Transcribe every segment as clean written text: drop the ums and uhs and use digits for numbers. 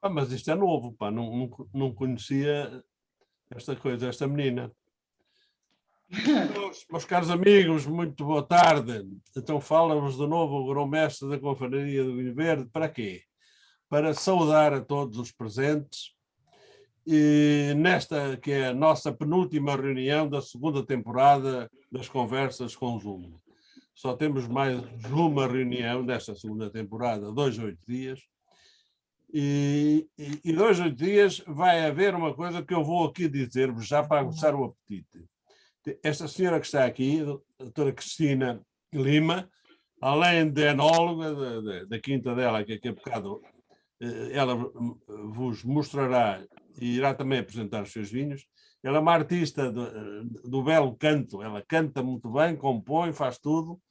Mas isto é novo, pá, não conhecia esta coisa, esta menina. Meus caros amigos, muito boa tarde. Então fala-vos de novo o grão-mestre da Confraria do Vinho Verde. Para quê? Para saudar a todos os presentes e nesta que é a nossa penúltima reunião da segunda temporada das Conversas com Zoom. Só temos mais uma reunião desta segunda temporada, 2 a 8 dias. E 2 a 8 dias vai haver uma coisa que eu vou aqui dizer-vos já para aguçar o apetite. Esta senhora que está aqui, a doutora Cristina Lima, além de enóloga da quinta dela, que aqui a bocado ela vos mostrará e irá também apresentar os seus vinhos, ela é uma artista do belo canto, ela canta muito bem, compõe, faz tudo,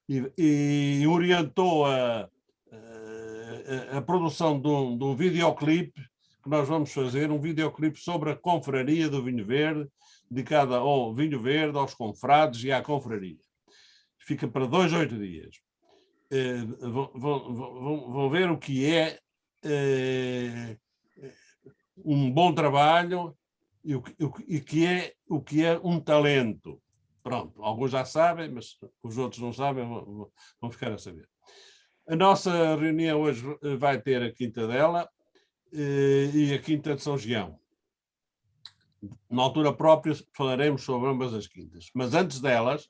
e orientou a produção de um videoclipe que nós vamos fazer, um videoclipe sobre a confraria do vinho verde, dedicada ao vinho verde, aos confrades e à confraria. Fica para 2 a 8 dias. Vão ver o que é um bom trabalho e o que é um talento. Pronto, alguns já sabem, mas os outros não sabem, vão ficar a saber. A nossa reunião hoje vai ter a Quinta dela e a Quinta de São Gião. Na altura própria falaremos sobre ambas as quintas. Mas antes delas,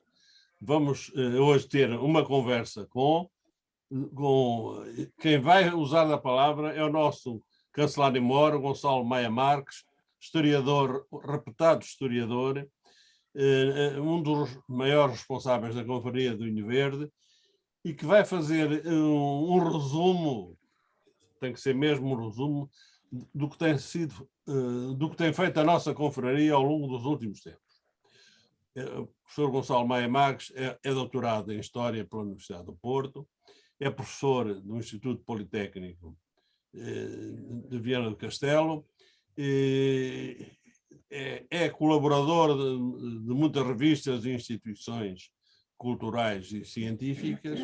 vamos hoje ter uma conversa com quem vai usar a palavra é o nosso cancelário-mor, Gonçalo Maia Marques, historiador, reputado historiador, um dos maiores responsáveis da Confraria do Vinho Verde, e que vai fazer um resumo, tem que ser mesmo um resumo, do que tem sido, do que tem feito a nossa confraria ao longo dos últimos tempos. O professor Gonçalo Maia Marques é doutorado em História pela Universidade do Porto, é professor do Instituto Politécnico de Viana do Castelo, é colaborador de muitas revistas e instituições culturais e científicas,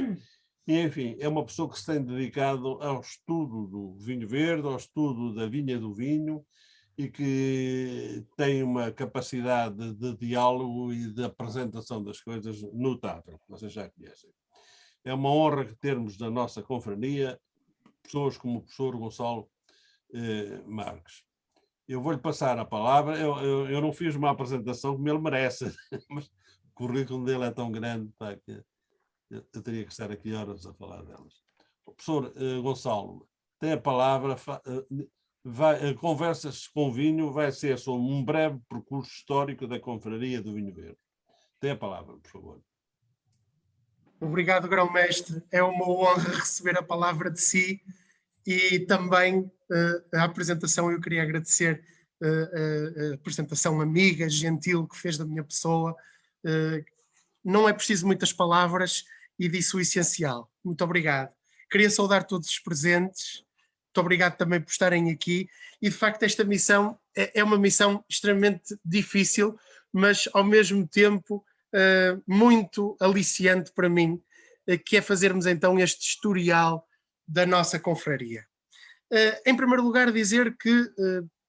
e, enfim, é uma pessoa que se tem dedicado ao estudo do vinho verde, ao estudo da vinha do vinho, e que tem uma capacidade de diálogo e de apresentação das coisas notável, vocês já conhecem. É uma honra termos na nossa confraria pessoas como o professor Gonçalo Marques. Eu vou-lhe passar a palavra, eu não fiz uma apresentação como ele merece, mas o currículo dele é tão grande pá, que eu teria que estar aqui horas a falar delas. O professor Gonçalo tem a palavra, Conversas com Vinho vai ser sobre um breve percurso histórico da confraria do vinho verde. Tem a palavra, por favor. Obrigado, grão-mestre. É uma honra receber a palavra de si e também a apresentação. Eu queria agradecer a apresentação amiga, gentil que fez da minha pessoa. Não é preciso muitas palavras e disse o essencial. Muito obrigado. Queria saudar todos os presentes. Muito obrigado também por estarem aqui. E, de facto, esta missão é uma missão extremamente difícil, mas, ao mesmo tempo, muito aliciante para mim, que é fazermos, então, este historial da nossa confraria. Em primeiro lugar, dizer que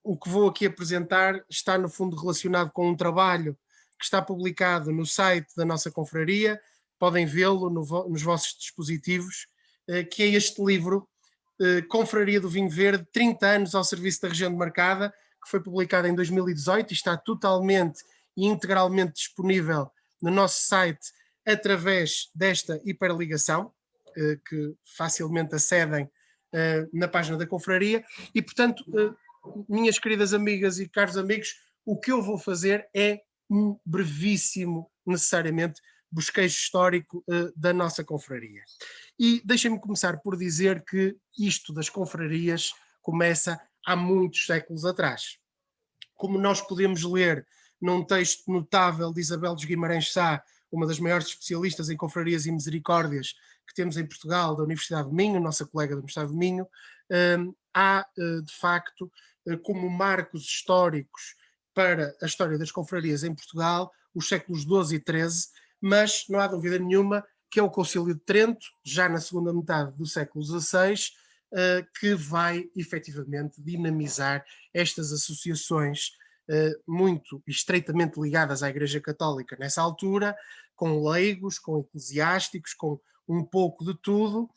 o que vou aqui apresentar está, no fundo, relacionado com um trabalho que está publicado no site da nossa confraria, podem vê-lo nos vossos dispositivos, que é este livro, Confraria do Vinho Verde, 30 anos ao serviço da região de Marcada, que foi publicado em 2018 e está totalmente e integralmente disponível no nosso site através desta hiperligação, que facilmente acedem na página da confraria. E, portanto, minhas queridas amigas e caros amigos, o que eu vou fazer é um brevíssimo, necessariamente, bosquejo histórico da nossa confraria. E deixem-me começar por dizer que isto das confrarias começa há muitos séculos atrás. Como nós podemos ler num texto notável de Isabel dos Guimarães Sá, uma das maiores especialistas em confrarias e misericórdias que temos em Portugal, da Universidade de Minho, nossa colega da Universidade de Minho, há, de facto, como marcos históricos para a história das confrarias em Portugal, os séculos XII e XIII, mas não há dúvida nenhuma que é o Concílio de Trento, já na segunda metade do século XVI, que vai efetivamente dinamizar estas associações muito estreitamente ligadas à Igreja Católica nessa altura, com leigos, com eclesiásticos, com um pouco de tudo,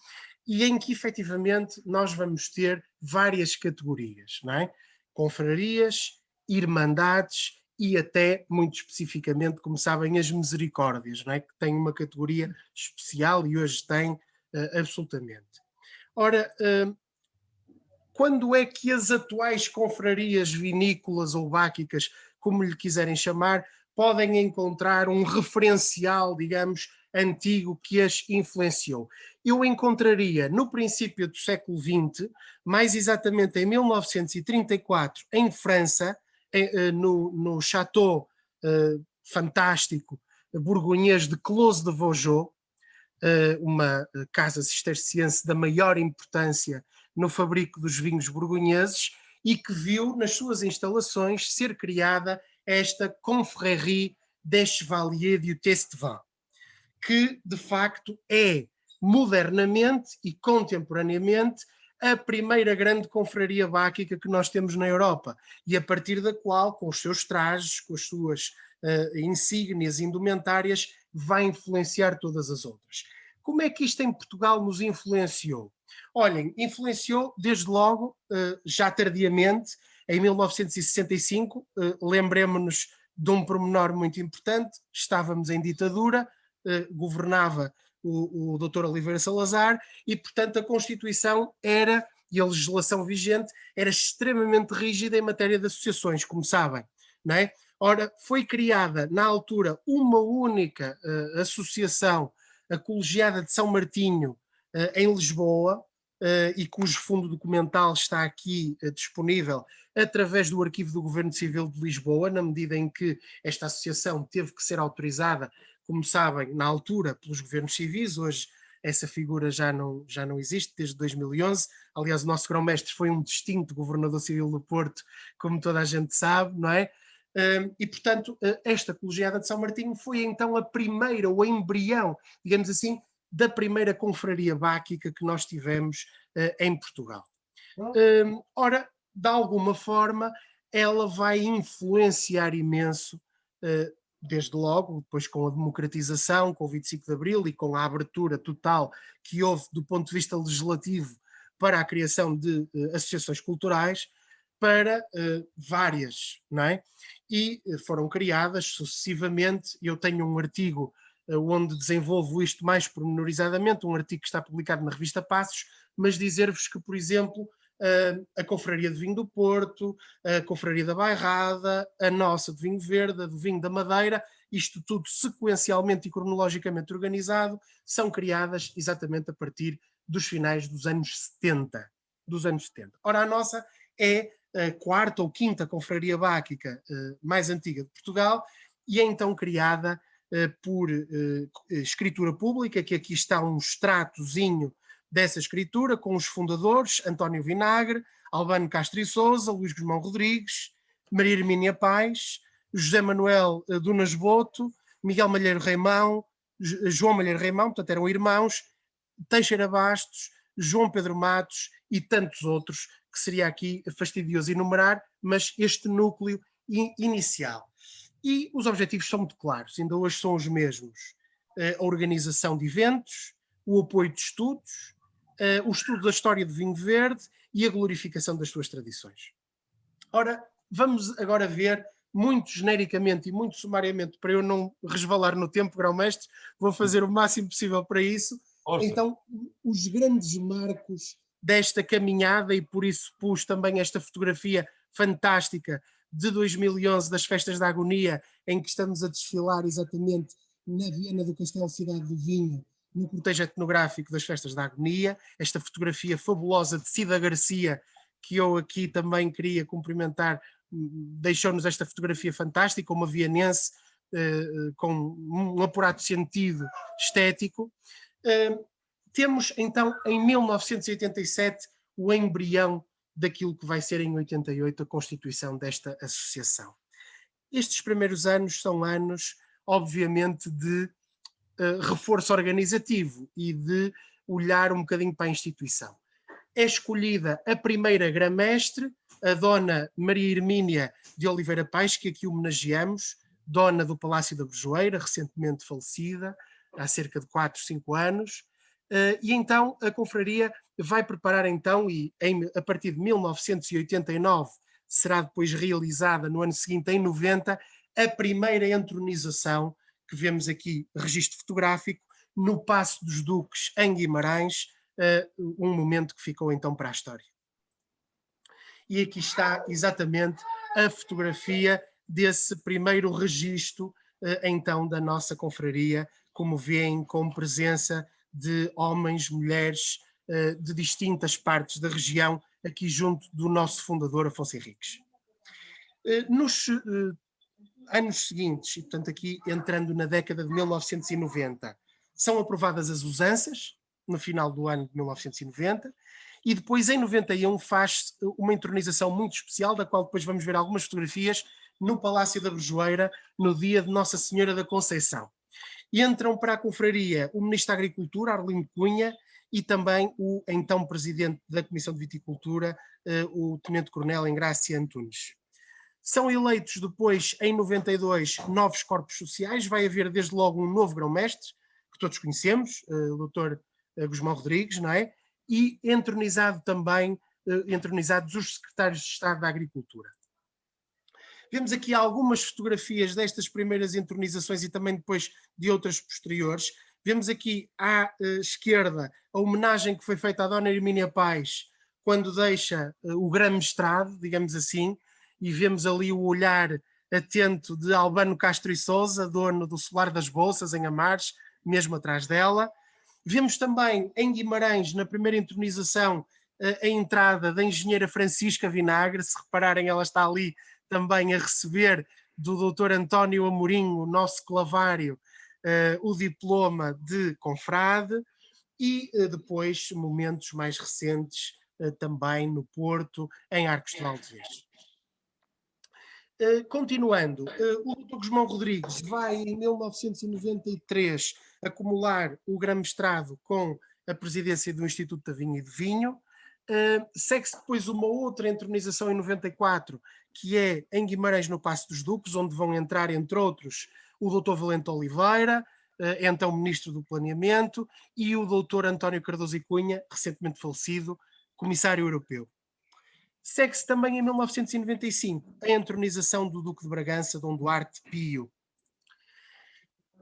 e em que efetivamente nós vamos ter várias categorias, não é? Confrarias, irmandades e até, muito especificamente, como sabem, as misericórdias, não é? Que têm uma categoria especial e hoje têm absolutamente. Ora, quando é que as atuais confrarias vinícolas ou báquicas, como lhe quiserem chamar, podem encontrar um referencial, digamos, antigo que as influenciou? Eu encontraria no princípio do século XX, mais exatamente em 1934, em França, no Château fantástico burgonhês de Clos de Vougeot, uma casa cisterciense da maior importância no fabrico dos vinhos borgonheses e que viu nas suas instalações ser criada esta Confrérie des Chevaliers du Testevin, que de facto é modernamente e contemporaneamente a primeira grande confraria báquica que nós temos na Europa e a partir da qual, com os seus trajes, com as suas insígnias indumentárias, vai influenciar todas as outras. Como é que isto em Portugal nos influenciou? Olhem, influenciou desde logo, já tardiamente, em 1965, lembremos-nos de um pormenor muito importante, estávamos em ditadura, governava o Dr. Oliveira Salazar e, portanto, a Constituição era, e a legislação vigente, era extremamente rígida em matéria de associações, como sabem, não é? Ora, foi criada na altura uma única associação, a Colegiada de São Martinho, em Lisboa, e cujo fundo documental está aqui disponível através do Arquivo do Governo Civil de Lisboa, na medida em que esta associação teve que ser autorizada, como sabem, na altura pelos governos civis. Hoje essa figura já não existe, desde 2011. Aliás, o nosso grão-mestre foi um distinto governador civil do Porto, como toda a gente sabe, não é? E, portanto, esta Colegiada de São Martinho foi então a primeira, o embrião, digamos assim, da primeira confraria báquica que nós tivemos em Portugal. Ora, de alguma forma, ela vai influenciar imenso, desde logo, depois com a democratização, com o 25 de Abril e com a abertura total que houve do ponto de vista legislativo para a criação de associações culturais, para várias, não é? E foram criadas sucessivamente. Eu tenho um artigo onde desenvolvo isto mais pormenorizadamente, um artigo que está publicado na revista Passos, mas dizer-vos que, por exemplo, a Confraria de Vinho do Porto, a Confraria da Bairrada, a nossa de Vinho Verde, a do Vinho da Madeira, isto tudo sequencialmente e cronologicamente organizado, são criadas exatamente a partir dos finais dos anos 70. Ora, a nossa é a quarta ou quinta confraria báquica mais antiga de Portugal e é então criada por escritura pública, que aqui está um extratozinho dessa escritura, com os fundadores, António Vinagre, Albano Castro e Sousa, Luís Guzmão Rodrigues, Maria Hermínia Paes, José Manuel Dunas Boto, Miguel Malheiro Reimão, João Malheiro Reimão, portanto eram irmãos, Teixeira Bastos, João Pedro Matos e tantos outros, que seria aqui fastidioso enumerar, mas este núcleo inicial. E os objetivos são muito claros, ainda hoje são os mesmos. A organização de eventos, o apoio de estudos, o estudo da história do vinho verde e a glorificação das suas tradições. Ora, vamos agora ver, muito genericamente e muito sumariamente, para eu não resvalar no tempo, grão-mestre, vou fazer o máximo possível para isso. Força. Então, os grandes marcos desta caminhada, e por isso pus também esta fotografia fantástica de 2011 das Festas da Agonia, em que estamos a desfilar exatamente na Viena do Castelo Cidade do Vinho, no cortejo etnográfico das Festas da Agonia, esta fotografia fabulosa de Cida Garcia, que eu aqui também queria cumprimentar, deixou-nos esta fotografia fantástica, uma vienense com um apurado sentido estético. Temos então em 1987 o embrião daquilo que vai ser em 88 a constituição desta associação. Estes primeiros anos são anos, obviamente, de reforço organizativo e de olhar um bocadinho para a instituição. é escolhida a primeira grã-mestre, a Dona Maria Hermínia de Oliveira Paes, que aqui homenageamos, dona do Palácio da Brejoeira, recentemente falecida, há cerca de 4, 5 anos, e então a confraria vai preparar então, e a partir de 1989, será depois realizada no ano seguinte, em 90, a primeira entronização, que vemos aqui, registro fotográfico, no Paço dos Duques, em Guimarães, um momento que ficou então para a história. E aqui está exatamente a fotografia desse primeiro registro, então, da nossa confraria, como veem, com presença de homens, mulheres, de distintas partes da região, aqui junto do nosso fundador, Afonso Henriques. Nos anos seguintes, e portanto aqui entrando na década de 1990, são aprovadas as usanças, no final do ano de 1990, e depois em 91 faz uma entronização muito especial, da qual depois vamos ver algumas fotografias, no Palácio da Brejoeira, no dia de Nossa Senhora da Conceição. E entram para a confraria o Ministro da Agricultura, Arlindo Cunha, e também o então Presidente da Comissão de Viticultura, o Tenente-Coronel Engrácia Antunes. São eleitos depois, em 92, novos corpos sociais, vai haver desde logo um novo grão-mestre, que todos conhecemos, o Dr. Gusmão Rodrigues, não é? E entronizado também, entronizados os secretários de Estado da Agricultura. Vemos aqui algumas fotografias destas primeiras entronizações e também depois de outras posteriores. Vemos aqui à esquerda a homenagem que foi feita à Dona Hermínia Paes quando deixa o grã-mestrado, digamos assim, e vemos ali o olhar atento de Albano Castro e Sousa, dono do Solar das Bolsas, em Amares, mesmo atrás dela. Vemos também em Guimarães, na primeira entronização, a entrada da engenheira Francisca Vinagre. Se repararem, ela está ali também a receber do Dr. António Amorim, o nosso clavário, o diploma de confrade, e depois momentos mais recentes também no Porto, em Arcos de Valdevez. Continuando, o Dr. Gusmão Rodrigues vai, em 1993, acumular o grã-mestrado com a presidência do Instituto da Vinha e do Vinho. Segue-se depois uma outra entronização em 94, que é em Guimarães, no Paço dos Duques, onde vão entrar, entre outros, o Dr. Valente Oliveira, então Ministro do Planeamento, e o Dr. António Cardoso e Cunha, recentemente falecido, Comissário Europeu. Segue-se também em 1995 a entronização do Duque de Bragança, Dom Duarte Pio.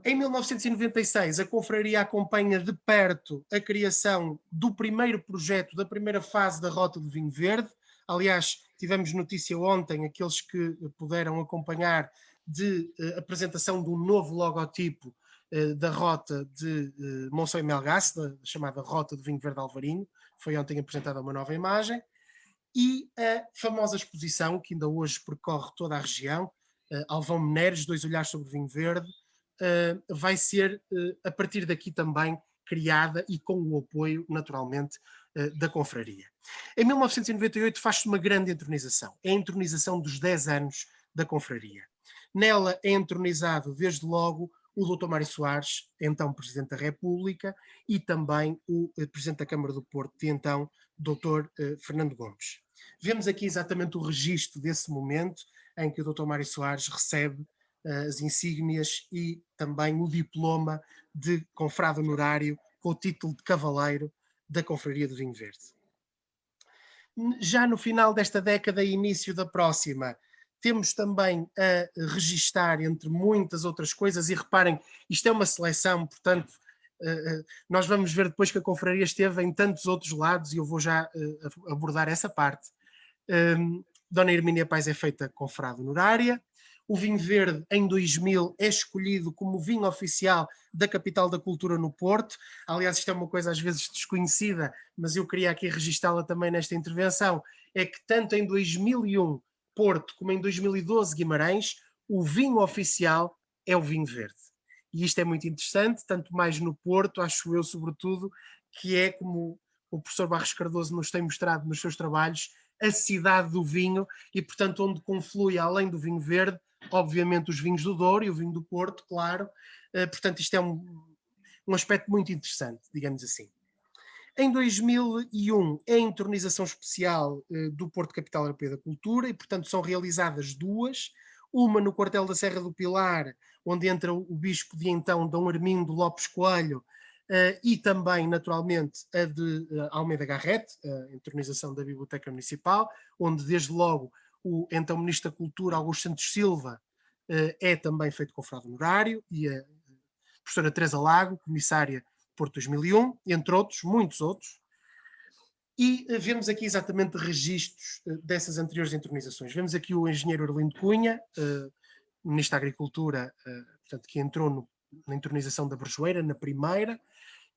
Em 1996, a confraria acompanha de perto a criação do primeiro projeto, da primeira fase da Rota do Vinho Verde. Aliás, tivemos notícia ontem, aqueles que puderam acompanhar, de apresentação de um novo logotipo da Rota de Monção e Melgaço, da chamada Rota do Vinho Verde Alvarinho. Foi ontem apresentada uma nova imagem. E a famosa exposição, que ainda hoje percorre toda a região, Alvão Meneiros, 2 olhares sobre o vinho verde, vai ser, a partir daqui também, criada e com o apoio, naturalmente, da confraria. Em 1998 faz-se uma grande entronização, é a entronização dos 10 anos da confraria. Nela é entronizado, desde logo, o Dr. Mário Soares, então Presidente da República, e também o Presidente da Câmara do Porto, e então Dr. Fernando Gomes. Vemos aqui exatamente o registro desse momento em que o Dr. Mário Soares recebe as insígnias e também o diploma de confrade honorário com o título de cavaleiro da Confraria do Vinho Verde. Já no final desta década e início da próxima, temos também a registar, entre muitas outras coisas, e reparem, isto é uma seleção, portanto, nós vamos ver depois que a confraria esteve em tantos outros lados, e eu vou já abordar essa parte. Dona Hermínia Paes é feita confrade honorária. O vinho verde, em 2000, é escolhido como vinho oficial da Capital da Cultura no Porto. Aliás, isto é uma coisa às vezes desconhecida, mas eu queria aqui registá-la também nesta intervenção, é que tanto em 2001 Porto como em 2012 Guimarães, o vinho oficial é o vinho verde. E isto é muito interessante, tanto mais no Porto, acho eu, sobretudo, que é, como o professor Barros Cardoso nos tem mostrado nos seus trabalhos, a cidade do vinho, e portanto onde conflui, além do vinho verde, obviamente os vinhos do Douro e o vinho do Porto, claro. Portanto, isto é um aspecto muito interessante, digamos assim. Em 2001 é a entronização especial do Porto Capital Europeia da Cultura e, portanto, são realizadas duas, uma no quartel da Serra do Pilar, onde entra o bispo de então, Dom Armindo Lopes Coelho, e também, naturalmente, a de Almeida Garrett, a entronização da Biblioteca Municipal, onde, desde logo, o então Ministro da Cultura, Augusto Santos Silva, é também feito confrade honorário, e a professora Teresa Lago, comissária Porto 2001, entre outros, muitos outros. E vemos aqui exatamente registros dessas anteriores entronizações. Vemos aqui o engenheiro Arlindo Cunha, Ministro da Agricultura, portanto, que entrou na entronização da Brejoeira, na primeira,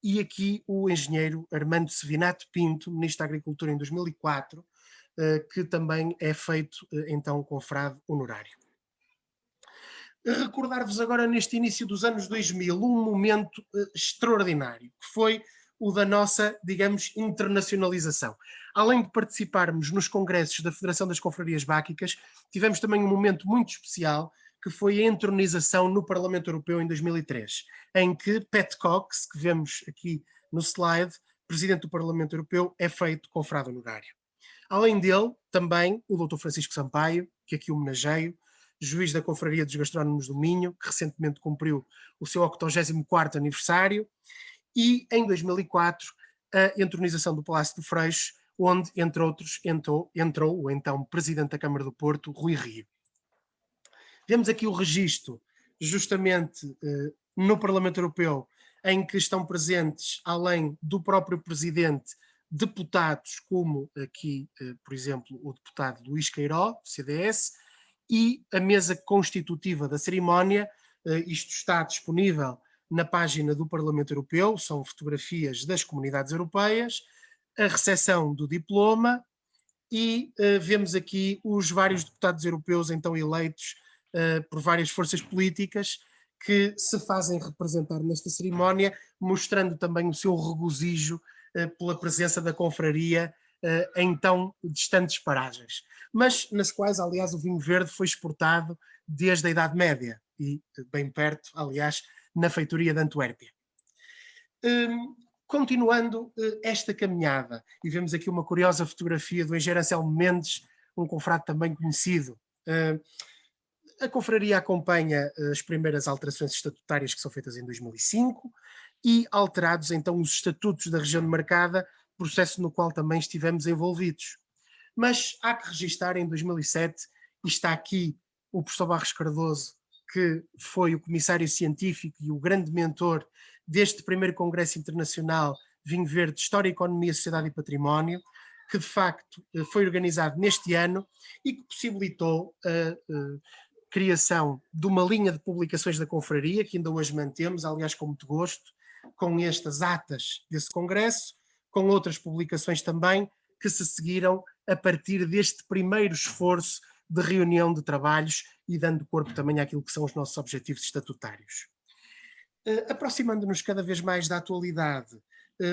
e aqui o engenheiro Armando Sevinato Pinto, Ministro da Agricultura em 2004, que também é feito, então, confrade honorário. Recordar-vos agora, neste início dos anos 2000, um momento extraordinário, que foi o da nossa, digamos, internacionalização. Além de participarmos nos congressos da Federação das Confrarias Báquicas, tivemos também um momento muito especial, que foi a entronização no Parlamento Europeu em 2003, em que Pat Cox, que vemos aqui no slide, Presidente do Parlamento Europeu, é feito confrade honorário. Além dele, também o Dr. Francisco Sampaio, que aqui homenageio, juiz da Confraria dos Gastrónomos do Minho, que recentemente cumpriu o seu 84º aniversário, e em 2004 a entronização do Palácio do Freixo, onde, entre outros, entrou o então Presidente da Câmara do Porto, Rui Rio. Vemos aqui o registro, justamente no Parlamento Europeu, em que estão presentes, além do próprio Presidente, deputados como aqui, por exemplo, o deputado Luís Queiró, do CDS, e a mesa constitutiva da cerimónia. Isto está disponível na página do Parlamento Europeu, são fotografias das comunidades europeias, a recepção do diploma e vemos aqui os vários deputados europeus então eleitos por várias forças políticas que se fazem representar nesta cerimónia, mostrando também o seu regozijo pela presença da confraria em tão distantes paragens, mas nas quais, aliás, o vinho verde foi exportado desde a Idade Média e bem perto, aliás, na feitoria de Antuérpia. Continuando esta caminhada, e vemos aqui uma curiosa fotografia do engenheiro Anselmo Mendes, um confrade também conhecido. A confraria acompanha as primeiras alterações estatutárias que são feitas em 2005 e alterados então os estatutos da região demarcada, processo no qual também estivemos envolvidos. Mas há que registar em 2007, e está aqui o professor Barros Cardoso, que foi o comissário científico e o grande mentor deste primeiro Congresso Internacional Vinho Verde, História, Economia, Sociedade e Património, que de facto foi organizado neste ano e que possibilitou a criação de uma linha de publicações da confraria, que ainda hoje mantemos, aliás com muito gosto, com estas atas desse congresso, com outras publicações também que se seguiram a partir deste primeiro esforço de reunião de trabalhos e dando corpo também àquilo que são os nossos objetivos estatutários. Aproximando-nos cada vez mais da atualidade,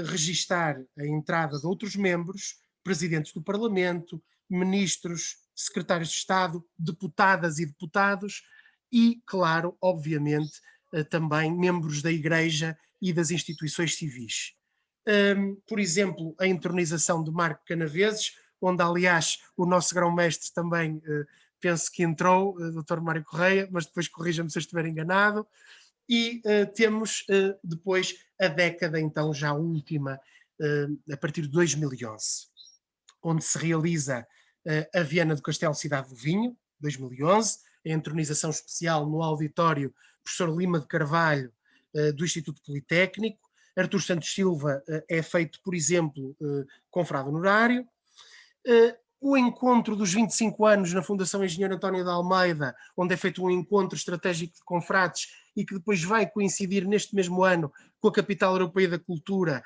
registar a entrada de outros membros, presidentes do Parlamento, ministros, secretários de Estado, deputadas e deputados e, claro, obviamente, também membros da Igreja e das instituições civis. Por exemplo, a entronização de Marco Canaveses, onde, aliás, o nosso grão-mestre também, penso que entrou, Dr. Mário Correia, mas depois corrija-me se eu estiver enganado. E temos depois a década, então, já última, a partir de 2011, onde se realiza a Viana do Castelo Cidade do Vinho, 2011, a entronização especial no auditório Professor Lima de Carvalho, do Instituto Politécnico. Artur Santos Silva é feito, por exemplo, confrade honorário. O encontro dos 25 anos na Fundação Engenheiro António de Almeida, onde é feito um encontro estratégico de confrades e que depois vai coincidir neste mesmo ano com a Capital Europeia da Cultura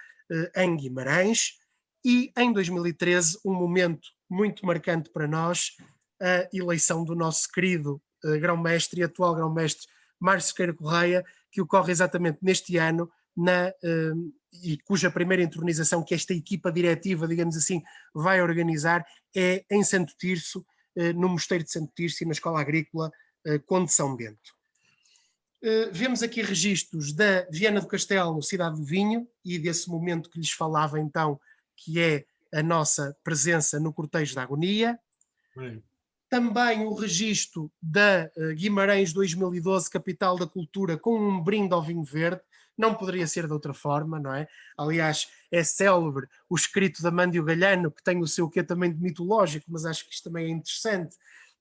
em Guimarães. E em 2013, um momento muito marcante para nós, a eleição do nosso querido grão-mestre e atual grão-mestre Mário Sequeira Correia, que ocorre exatamente neste ano, e cuja primeira entronização que esta equipa diretiva, digamos assim, vai organizar, é em Santo Tirso, no Mosteiro de Santo Tirso e na Escola Agrícola Conde São Bento. Vemos aqui registros da Viana do Castelo, Cidade do Vinho, e desse momento que lhes falava então, que é a nossa presença no Cortejo da Agonia. Bem. Também o registro da Guimarães 2012, Capital da Cultura, com um brinde ao vinho verde. Não poderia ser de outra forma, não é? Aliás, é célebre o escrito da Mândio Galhano, que tem o seu quê também de mitológico, mas acho que isto também é interessante,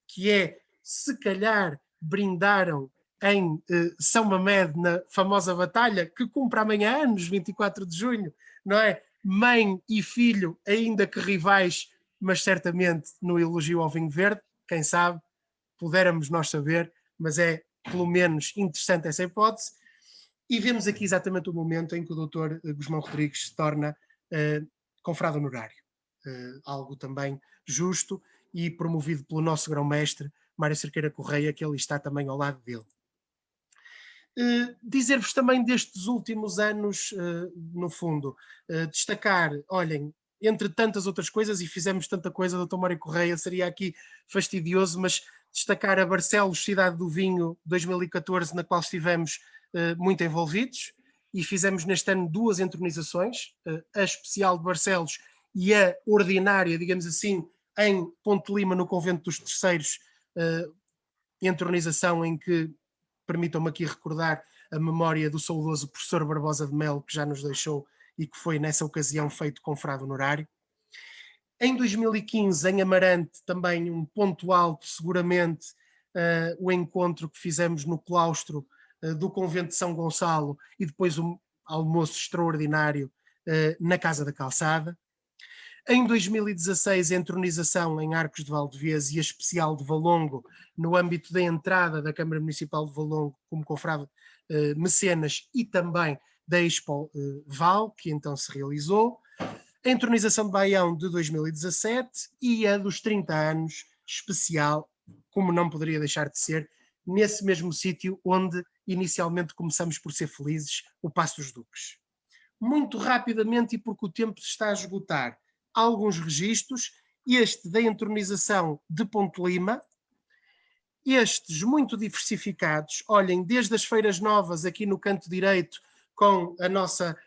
que é, se calhar brindaram em São Mamede, na famosa batalha, que cumpre amanhã anos, 24 de junho, não é? Mãe e filho, ainda que rivais, mas certamente no elogio ao vinho verde, quem sabe, pudéramos nós saber, mas é pelo menos interessante essa hipótese. E vemos aqui exatamente o momento em que o Dr. Gusmão Rodrigues se torna confrade honorário. Algo também justo e promovido pelo nosso grão-mestre, Mário Cerqueira Correia, que ele está também ao lado dele. Dizer-vos também destes últimos anos, no fundo, destacar, olhem, entre tantas outras coisas, e fizemos tanta coisa, Dr. Mário Correia, seria aqui fastidioso, mas destacar a Barcelos, Cidade do Vinho 2014, na qual estivemos muito envolvidos, e fizemos neste ano 2 entronizações, a especial de Barcelos e a ordinária, digamos assim, em Ponte Lima, no Convento dos Terceiros, entronização em que, permitam-me aqui recordar a memória do saudoso professor Barbosa de Melo, que já nos deixou e que foi nessa ocasião feito confrade honorário. Em 2015, em Amarante, também um ponto alto, seguramente, o encontro que fizemos no claustro do Convento de São Gonçalo e depois um almoço extraordinário na Casa da Calçada. Em 2016, a entronização em Arcos de Valdevez e a especial de Valongo, no âmbito da entrada da Câmara Municipal de Valongo como confrade mecenas e também da Expo Val, que então se realizou. A entronização de Baião de 2017 e a dos 30 anos especial, como não poderia deixar de ser, nesse mesmo sítio onde inicialmente começamos por ser felizes, o Paço dos Duques. Muito rapidamente, e porque o tempo se está a esgotar, alguns registros, este da entronização de Ponte Lima, estes muito diversificados, olhem, desde as feiras novas aqui no canto direito, com a nossa,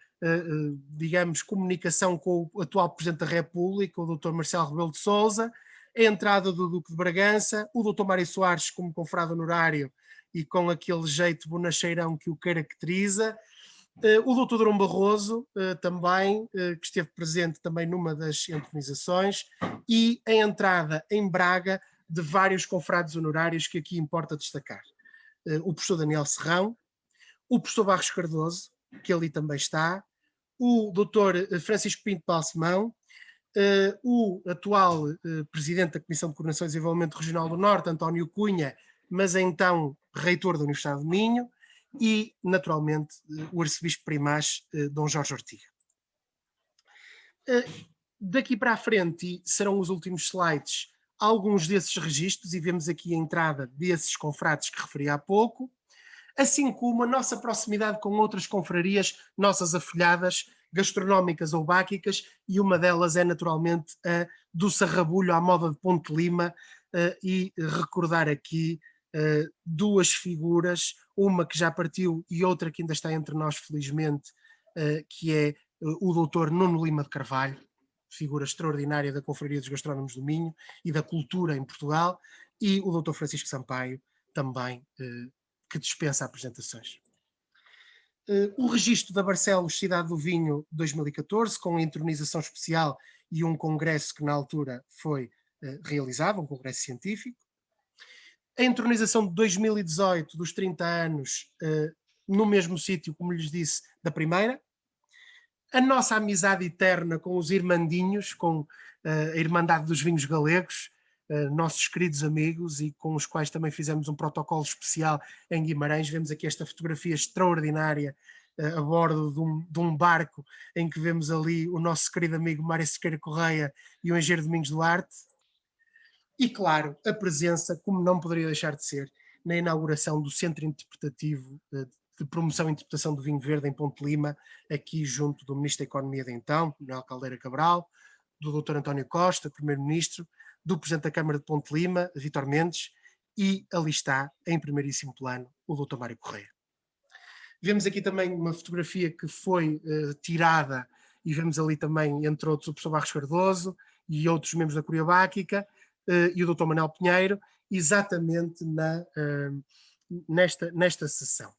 digamos, comunicação com o atual Presidente da República, o Dr. Marcelo Rebelo de Sousa, a entrada do Duque de Bragança, o Dr. Mário Soares como confrade honorário e com aquele jeito bonacheirão que o caracteriza, o Dr. Durão Barroso também, que esteve presente também numa das entronizações, e a entrada em Braga de vários confrades honorários que aqui importa destacar. O professor Daniel Serrão, o professor Barros Cardoso, que ali também está, o Dr. Francisco Pinto Balsemão, o atual presidente da Comissão de Coordenação e Desenvolvimento Regional do Norte, António Cunha, mas então reitor da Universidade do Minho, e, naturalmente, o arcebispo primaz, Dom Jorge Ortiga. Daqui para a frente, serão os últimos slides, alguns desses registros, e vemos aqui a entrada desses confrades que referi há pouco, assim como a nossa proximidade com outras confrarias, nossas afilhadas, gastronómicas ou báquicas, e uma delas é naturalmente a do Sarrabulho à moda de Ponte Lima, e recordar aqui duas figuras, uma que já partiu e outra que ainda está entre nós, felizmente, que é o doutor Nuno Lima de Carvalho, figura extraordinária da Confraria dos Gastrónomos do Minho e da cultura em Portugal, e o doutor Francisco Sampaio, também, que dispensa apresentações. O registro da Barcelos Cidade do Vinho 2014, com a entronização especial e um congresso que na altura foi realizado, um congresso científico. A entronização de 2018 dos 30 anos, no mesmo sítio, como lhes disse, da primeira. A nossa amizade eterna com os irmandinhos, com a Irmandade dos Vinhos Galegos, nossos queridos amigos, e com os quais também fizemos um protocolo especial em Guimarães. Vemos aqui esta fotografia extraordinária a bordo de um barco, em que vemos ali o nosso querido amigo Mário Cerqueira Correia e o engenheiro Domingos Duarte. E, claro, a presença, como não poderia deixar de ser, na inauguração do Centro Interpretativo de Promoção e Interpretação do Vinho Verde em Ponte Lima, aqui junto do Ministro da Economia de então, Manuel Caldeira Cabral, do Dr. António Costa, Primeiro-Ministro, do Presidente da Câmara de Ponte Lima, Vítor Mendes, e ali está, em primeiríssimo plano, o Dr. Mário Correia. Vemos aqui também uma fotografia que foi tirada, e vemos ali também, entre outros, o professor Barros Cardoso e outros membros da Curia Báquica, e o Dr. Manuel Pinheiro, exatamente nesta sessão.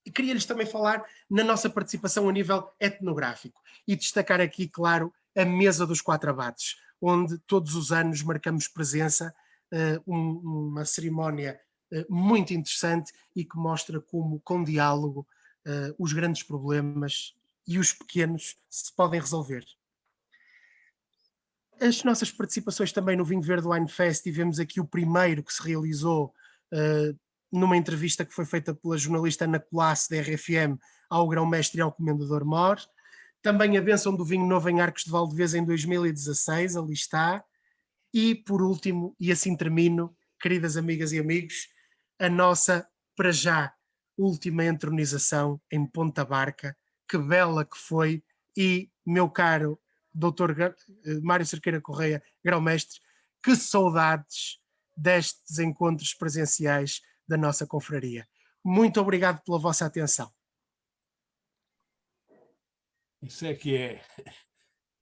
E queria-lhes também falar na nossa participação a nível etnográfico e destacar aqui, claro, a Mesa dos Quatro Abades, onde todos os anos marcamos presença, uma cerimónia muito interessante e que mostra como, com diálogo, os grandes problemas e os pequenos se podem resolver. As nossas participações também no Vinho Verde Wine Fest, tivemos aqui o primeiro que se realizou numa entrevista que foi feita pela jornalista Ana Colasso, da RFM, ao grão-mestre e ao comendador Mor. Também a bênção do vinho novo em Arcos de Valdevez em 2016, ali está. E, por último, e assim termino, queridas amigas e amigos, a nossa, para já, última entronização em Ponta Barca. Que bela que foi! E, meu caro Dr. Mário Cerqueira Correia, grão-mestre, que saudades destes encontros presenciais da nossa confraria. Muito obrigado pela vossa atenção. Isso é que é,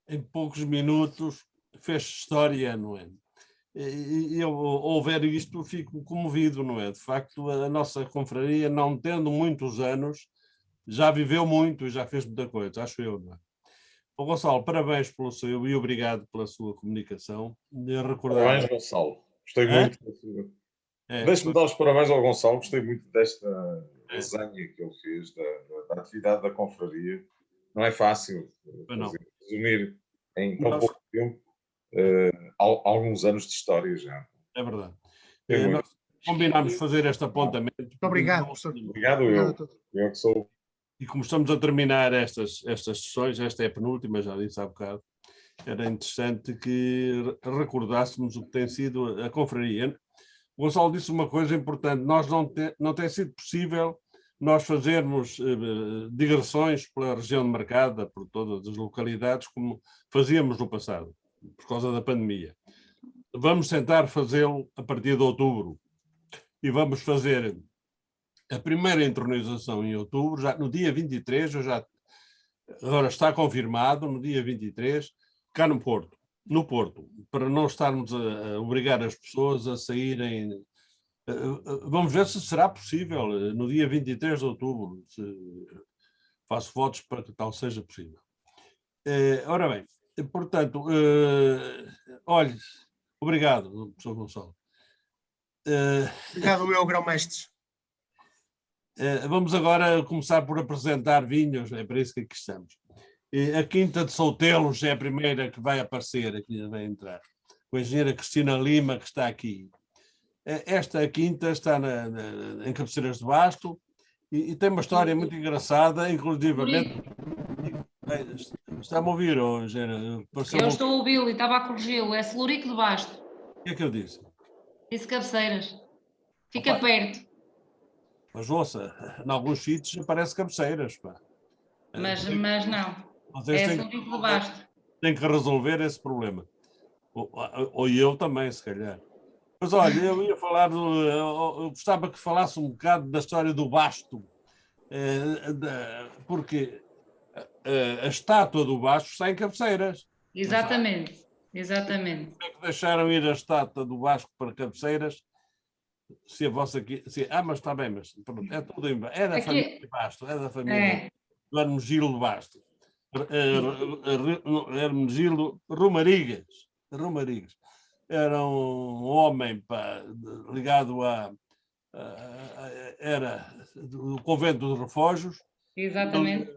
em poucos minutos, fez história, não é? E eu, ao ver isto, fico comovido, não é? De facto, a nossa confraria, não tendo muitos anos, já viveu muito e já fez muita coisa, acho eu, não é? Ô, Gonçalo, parabéns pelo seu e obrigado pela sua comunicação. Parabéns, Gonçalo. Gostei muito da sua. Deixe-me dar os parabéns ao Gonçalo. Gostei muito desta resenha que ele fez da atividade da confraria. Não é fácil resumir em tão pouco tempo alguns anos de história já. É verdade. Nós combinámos fazer este apontamento. Muito obrigado, professor. Obrigado eu. Eu que sou. E como estamos a terminar estas sessões, esta é a penúltima, já disse há bocado, era interessante que recordássemos o que tem sido a confraria. O Gonçalo disse uma coisa importante, não tem sido possível nós fazermos digressões pela região demarcada, por todas as localidades, como fazíamos no passado, por causa da pandemia. Vamos tentar fazê-lo a partir de outubro e vamos fazer a primeira entronização em outubro, já no dia 23, agora está confirmado, no dia 23, cá no Porto, para não estarmos a obrigar as pessoas a saírem. Vamos ver se será possível, no dia 23 de outubro, faço votos para que tal seja possível. Ora bem, portanto, olhe, obrigado, professor Gonçalo. Obrigado, meu grão-mestre. Vamos agora começar por apresentar vinhos, é para isso que aqui estamos. A Quinta de Soutelos é a primeira que vai aparecer, aqui vai entrar, com a engenheira Cristina Lima, que está aqui. Esta quinta está em Cabeceiras de Basto e tem uma história muito engraçada, inclusivamente... Está-me a ouvir, engenheira? Eu estou a ouvi-lo e estava a corrigi-lo, é Celurico de Basto. O que é que eu disse? Disse Cabeceiras. Fica perto. Mas ouça, em alguns sítios aparece Cabeceiras, pá. Mas não. Vocês é Celurico de Basto. Têm que resolver esse problema. Ou eu também, se calhar. Mas olha, eu ia falar, eu gostava que falasse um bocado da história do Basto, porque a estátua do Basto está em Cabeceiras. Exatamente, exatamente. Como é que deixaram ir a estátua do Basto para Cabeceiras? Se a vossa aqui... mas está bem, mas pronto, é tudo em... É da família de Basto, é da família do Hermesgildo Basto. Hermesgildo Romarigas. Era um homem ligado era do convento dos Refojos. Exatamente.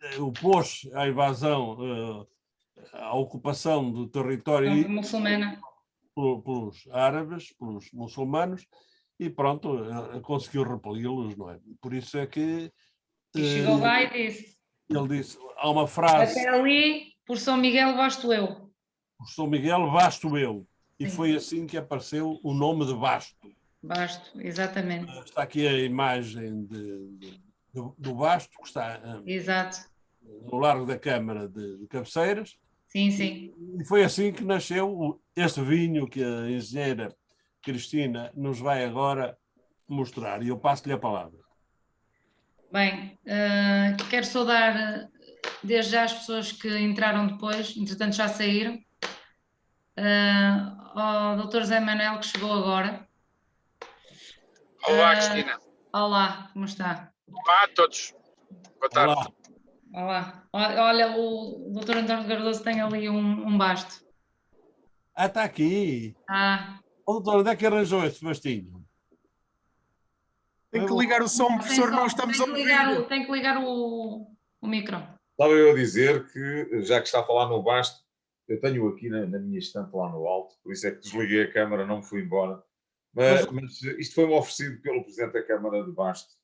Ele opôs à invasão, à ocupação do território muçulmana pelos árabes, pelos muçulmanos, e pronto, conseguiu repeli-los, não é? Por isso é que... E chegou lá e disse... Ele disse, há uma frase... Até ali, por São Miguel, basto eu. Por São Miguel, basto eu. E Sim. foi assim que apareceu o nome de Basto. Basto, exatamente. Está aqui a imagem do Basto, que está no Largo da Câmara de Cabeceiras. Sim, sim. E foi assim que nasceu este vinho que a engenheira Cristina nos vai agora mostrar. E eu passo-lhe a palavra. Bem, quero saudar desde já as pessoas que entraram depois, entretanto já saíram. Ao Dr. Zé Manel, que chegou agora. Olá, Cristina. Olá, como está? Olá a todos. Boa tarde. Olá. Olá. Olha, o Dr. António Cardoso tem ali um basto. Ah, está aqui. Doutor, onde é que arranjou esse bastinho? Tem que ligar o som, professor, não estamos a ouvir. Tem que ligar o micro. Estava eu a dizer que, já que está a falar no basto, eu tenho aqui na minha estante lá no alto, por isso é que desliguei a câmara, não me fui embora. Mas isto foi-me oferecido pelo Presidente da Câmara de Basto,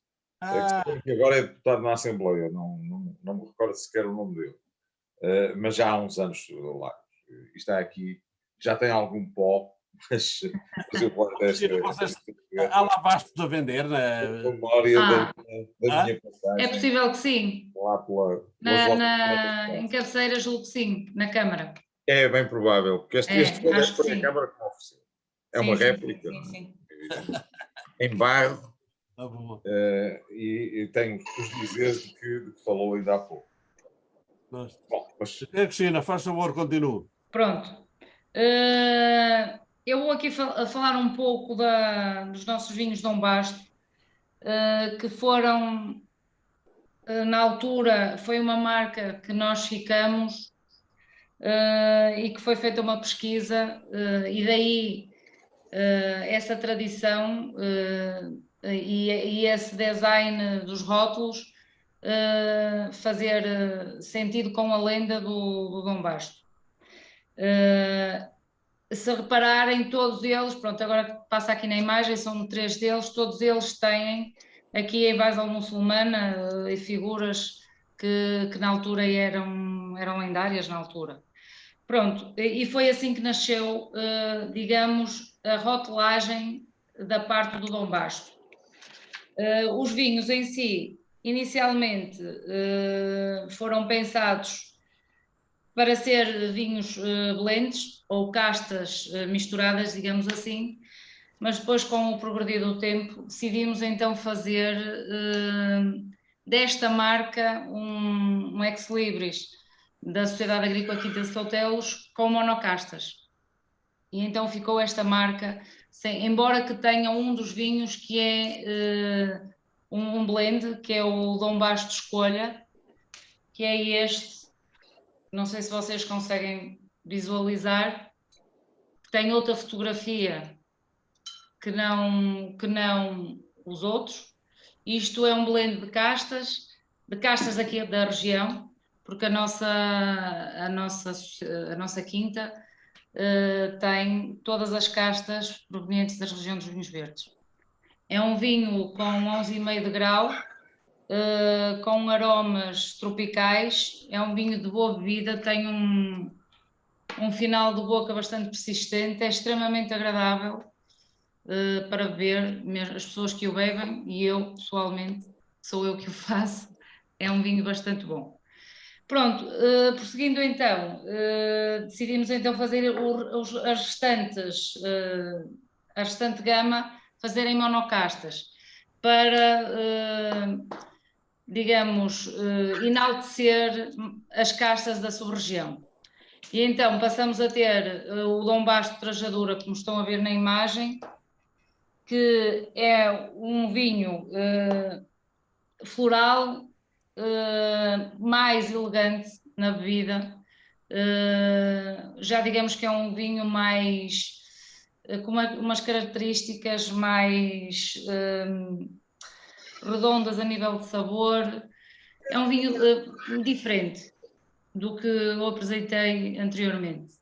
que agora é deputado na Assembleia, não me recordo sequer o nome dele. Mas já há uns anos lá. Isto está aqui, já tem algum pó, mas eu guardo esta. Há lá bastos a vender na memória da minha passagem. É possível que sim. Lá em cabeceira, julgo que sim, na Câmara. É bem provável, porque este foi a Câmara que me ofereceu. É uma réplica. Sim. Em barro. E tenho os dizeres de que falou ainda há pouco. Bom, mas... Cristina, faz favor, continue. Pronto. Eu vou aqui falar um pouco dos nossos vinhos Dom Basto, que foram, na altura, foi uma marca que nós ficamos e que foi feita uma pesquisa e daí essa tradição e esse design dos rótulos fazer sentido com a lenda do Dom Basto. Se repararem, todos eles, pronto, agora passa aqui na imagem, são 3 deles, todos eles têm aqui a base muçulmana e figuras que na altura eram lendárias na altura. Pronto, e foi assim que nasceu, digamos, a rotulagem da parte do Dom Basto. Os vinhos em si, inicialmente, foram pensados para ser vinhos blends ou castas misturadas, digamos assim, mas depois, com o progredir do tempo, decidimos então fazer desta marca um ex-libris da Sociedade Agrícola Quinta de Soutelos com monocastas. E então ficou esta marca, embora que tenha um dos vinhos que é um blend, que é o Dom Basto Escolha, que é este, não sei se vocês conseguem visualizar, tem outra fotografia que não os outros. Isto é um blend de castas aqui da região, porque a nossa quinta tem todas as castas provenientes da região dos vinhos verdes. É um vinho com 11,5 de grau, com aromas tropicais, é um vinho de boa bebida, tem um final de boca bastante persistente, é extremamente agradável para beber, mesmo as pessoas que o bebem, e eu pessoalmente, sou eu que o faço, é um vinho bastante bom. Pronto, prosseguindo então, decidimos então fazer a restante gama, fazer em monocastas, para, digamos, enaltecer as castas da sub-região. E então passamos a ter o Dom Basto Trajadura, como estão a ver na imagem, que é um vinho floral, mais elegante na bebida, já digamos que é um vinho mais com umas características mais redondas a nível de sabor. É um vinho diferente do que eu apresentei anteriormente.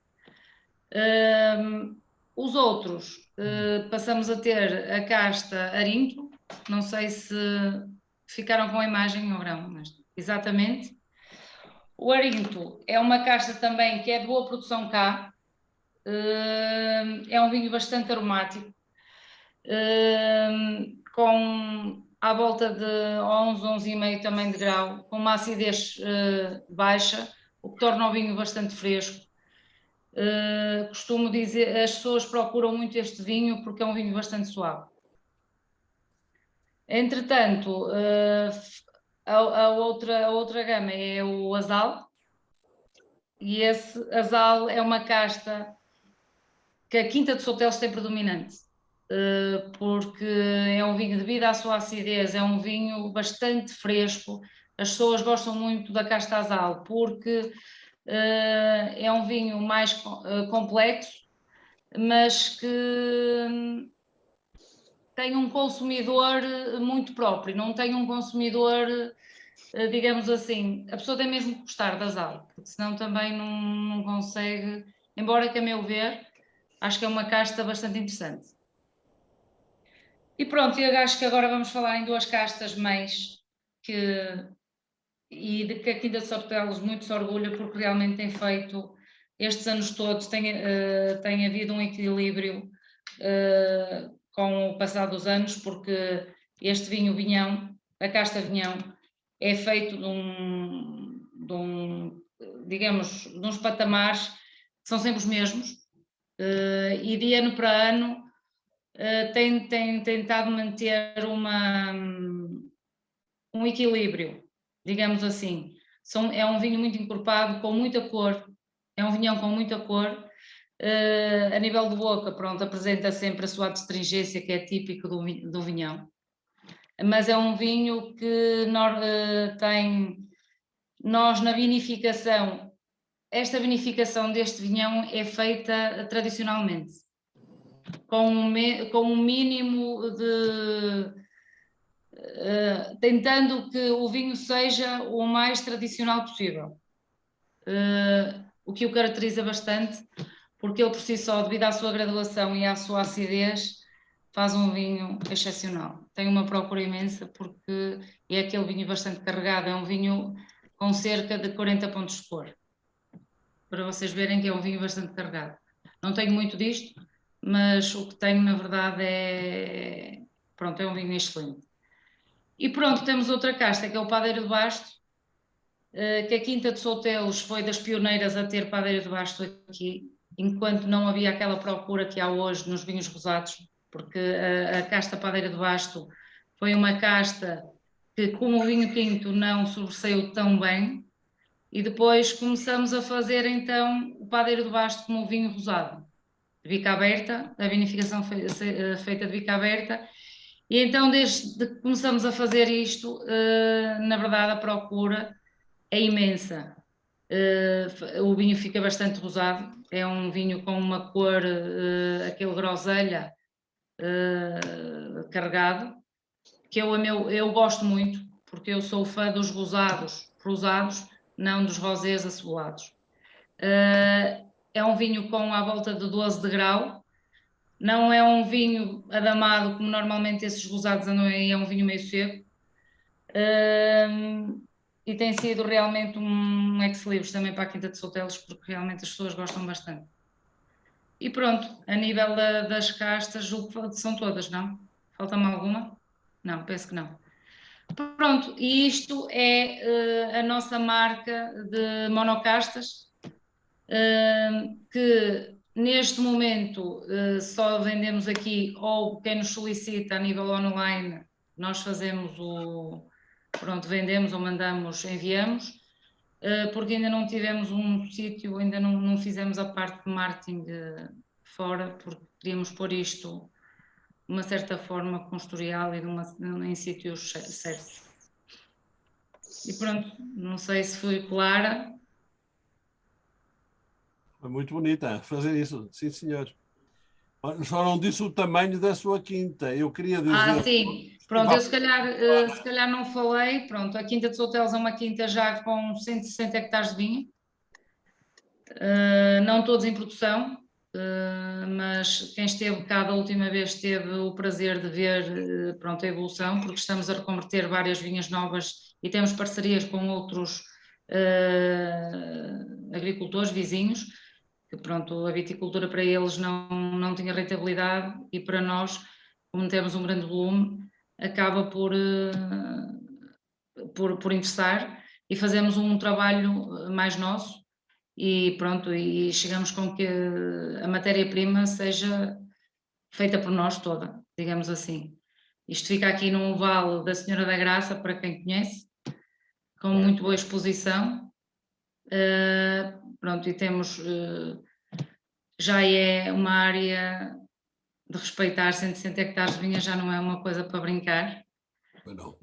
Os outros, passamos a ter a casta Arinto, não sei se ficaram com a imagem ou não, mas exatamente. O Arinto é uma casta também que é de boa produção cá, é um vinho bastante aromático, com à volta de 11,5 também de grau, com uma acidez baixa, o que torna o vinho bastante fresco. Costumo dizer, as pessoas procuram muito este vinho porque é um vinho bastante suave. Entretanto, A outra gama é o Asal, e esse Asal é uma casta que a Quinta de Sotelos tem predominante, porque é um vinho, devido à sua acidez, é um vinho bastante fresco. As pessoas gostam muito da casta Asal, porque é um vinho mais complexo, mas que tem um consumidor muito próprio, não tem um consumidor, digamos assim, a pessoa tem mesmo que gostar da Asal, porque senão também não consegue, embora que a meu ver, acho que é uma casta bastante interessante. E pronto, eu acho que agora vamos falar em duas castas mães e de que a Quinta de Sotelos muito se orgulha, porque realmente tem feito, estes anos todos, tem havido um equilíbrio com o passar dos anos, porque este vinho Vinhão, a casta Vinhão, é feito digamos, de uns patamares que são sempre os mesmos, e de ano para ano tem tentado manter um equilíbrio, digamos assim. É um vinho muito encorpado, com muita cor, é um vinhão com muita cor. A nível de boca, pronto, apresenta sempre a sua astringência, que é típico do vinhão. Mas é um vinho que nós na vinificação, esta vinificação deste vinhão é feita tradicionalmente, com um mínimo de... tentando que o vinho seja o mais tradicional possível, o que o caracteriza bastante, porque ele por si só, devido à sua graduação e à sua acidez, faz um vinho excepcional. Tem uma procura imensa, porque é aquele vinho bastante carregado, é um vinho com cerca de 40 pontos de cor, para vocês verem que é um vinho bastante carregado. Não tenho muito disto, mas o que tenho na verdade pronto, é um vinho excelente. E pronto, temos outra casta, que é o Padeiro de Basto, que a Quinta de Sotelos foi das pioneiras a ter Padeiro de Basto aqui, enquanto não havia aquela procura que há hoje nos vinhos rosados, porque a casta Padeiro de Basto foi uma casta que, como o vinho tinto, não sobressaiu tão bem, e depois começamos a fazer então o Padeiro de Basto como o vinho rosado, de bica aberta, a vinificação feita de bica aberta. E então, desde que começamos a fazer isto, na verdade a procura é imensa. O vinho fica bastante rosado, é um vinho com uma cor, aquele groselha carregado, que eu gosto muito, porque eu sou fã dos rosados, não dos rosés acebolados. É um vinho com à volta de 12 de grau, não é um vinho adamado como normalmente esses rosados andam aí, é um vinho meio seco. E tem sido realmente um ex-libris também para a Quinta de Sotelos, porque realmente as pessoas gostam bastante. E pronto, a nível das castas, julgo que são todas, não? Falta-me alguma? Não, penso que não. Pronto, e isto é a nossa marca de monocastas, que neste momento só vendemos aqui, ou quem nos solicita a nível online, nós fazemos pronto, vendemos ou mandamos, enviamos, porque ainda não tivemos um sítio, ainda não fizemos a parte de marketing fora, porque queríamos pôr isto de uma certa forma constorial e em sítios certos. E pronto, não sei se fui clara. Foi muito bonita fazer isso, sim senhor. Só não disse o tamanho da sua quinta, eu queria dizer... Sim, pronto, eu se calhar não falei, pronto, a Quinta de Sotelos é uma quinta já com 160 hectares de vinho, não todos em produção, mas quem esteve cá da última vez teve o prazer de ver, pronto, a evolução, porque estamos a reconverter várias vinhas novas e temos parcerias com outros agricultores vizinhos, que pronto, a viticultura para eles não tinha rentabilidade, e para nós, como temos um grande volume, acaba por interessar, e fazemos um trabalho mais nosso, e pronto, e chegamos com que a matéria-prima seja feita por nós toda, digamos assim. Isto fica aqui no Vale da Senhora da Graça, para quem conhece, com muito boa exposição. Pronto, e temos, já é uma área de respeitar 160 hectares de vinha, já não é uma coisa para brincar. Não.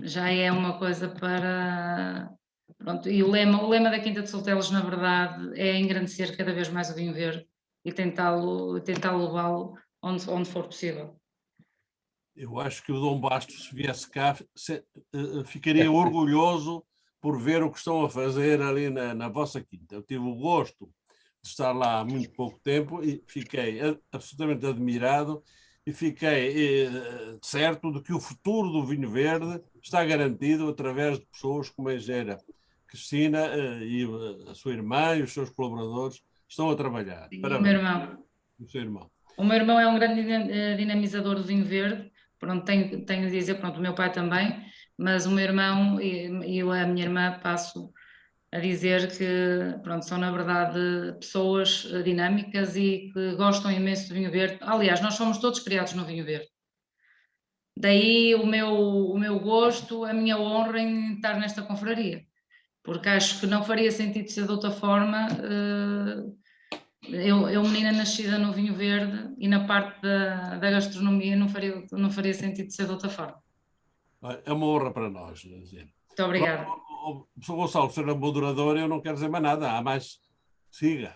Já é uma coisa para... Pronto, e o lema da Quinta de Soltelos, na verdade, é engrandecer cada vez mais o vinho verde e tentá-lo levá-lo onde for possível. Eu acho que o Dom Bastos, se viesse cá, ficaria orgulhoso por ver o que estão a fazer ali na vossa quinta. Eu tive o gosto de estar lá há muito pouco tempo e fiquei absolutamente admirado e fiquei certo de que o futuro do vinho verde está garantido através de pessoas como a engenheira Cristina e a sua irmã e os seus colaboradores estão a trabalhar. Parabéns. O meu irmão. O seu irmão. O meu irmão é um grande dinamizador do vinho verde. Pronto, tenho a dizer, pronto, o meu pai também, mas o meu irmão e a minha irmã passo a dizer que, pronto, são na verdade pessoas dinâmicas e que gostam imenso do vinho verde. Aliás, nós somos todos criados no vinho verde. Daí o meu gosto, a minha honra em estar nesta confraria, porque acho que não faria sentido ser de outra forma. Eu menina nascida no vinho verde e na parte da gastronomia não faria sentido ser de outra forma. É uma honra para nós. Dizer. Muito obrigada. Sr. Gonçalo, ser a moderadora, eu não quero dizer mais nada. Há mais... Siga.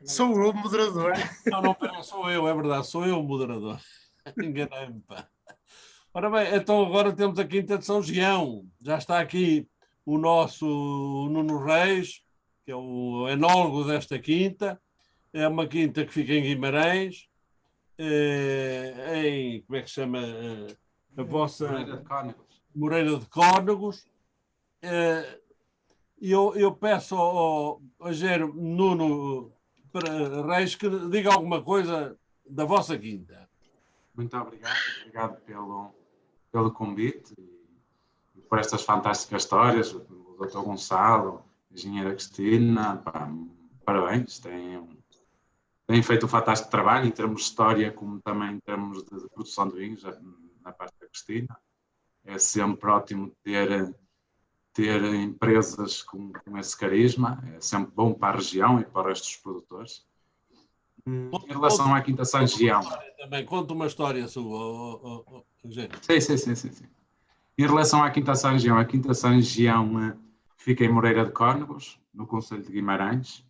Sou eu o moderador. Não, sou eu, é verdade. Sou eu o moderador. Enganei-me, pá. Ora bem, então agora temos a Quinta de São Gião. Já está aqui o nosso Nuno Reis, que é o enólogo desta quinta. É uma quinta que fica em Guimarães, em, como é que se chama? A vossa... Moreira de Cónegos. Moreira de Cónegos. Eu peço ao engenheiro Nuno Reis que diga alguma coisa da vossa quinta. Muito obrigado. Obrigado pelo convite e por estas fantásticas histórias. O Dr. Gonçalo, a engenheira Cristina, parabéns. Têm feito um fantástico trabalho em termos de história, como também em termos de produção de vinhos, na parte da Cristina. É sempre ótimo ter empresas com esse carisma, é sempre bom para a região e para o resto dos produtores. Em relação à Quinta São Gião... Também conta uma história sua, Eugênio. Sim. Em relação à Quinta São Gião, a Quinta São Gião fica em Moreira de Cónegos, no concelho de Guimarães.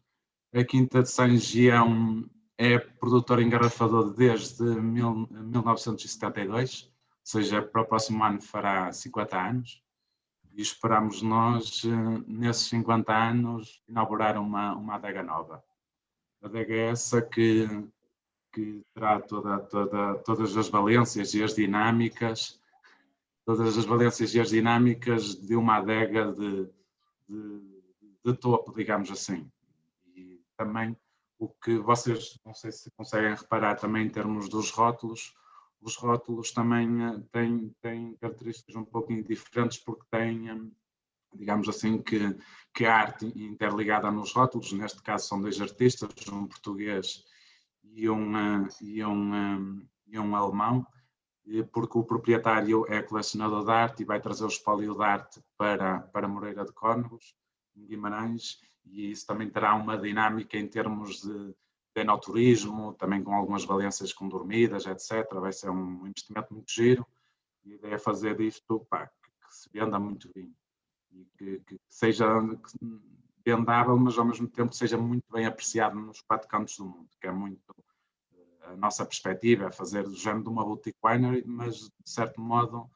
A Quinta de São Gião é produtor engarrafador desde 1972, ou seja, para o próximo ano fará 50 anos. E esperamos nós, nesses 50 anos, inaugurar uma adega nova. A adega é essa que terá todas as valências e as dinâmicas, de uma adega de topo, digamos assim. E também o que vocês, não sei se conseguem reparar também em termos dos rótulos, os rótulos também têm características um pouquinho diferentes porque têm, digamos assim, que a arte interligada nos rótulos. Neste caso são dois artistas, um português e um alemão, porque o proprietário é colecionador de arte e vai trazer o espólio de arte para Moreira de Cónegos, em Guimarães, e isso também terá uma dinâmica em termos de enoturismo, também com algumas valências com dormidas, etc. Vai ser um investimento muito giro e a ideia é fazer disto que se venda muito vinho e que seja vendável, mas ao mesmo tempo seja muito bem apreciado nos 4 cantos do mundo, que é muito a nossa perspectiva, é fazer do género de uma boutique winery, mas de certo modo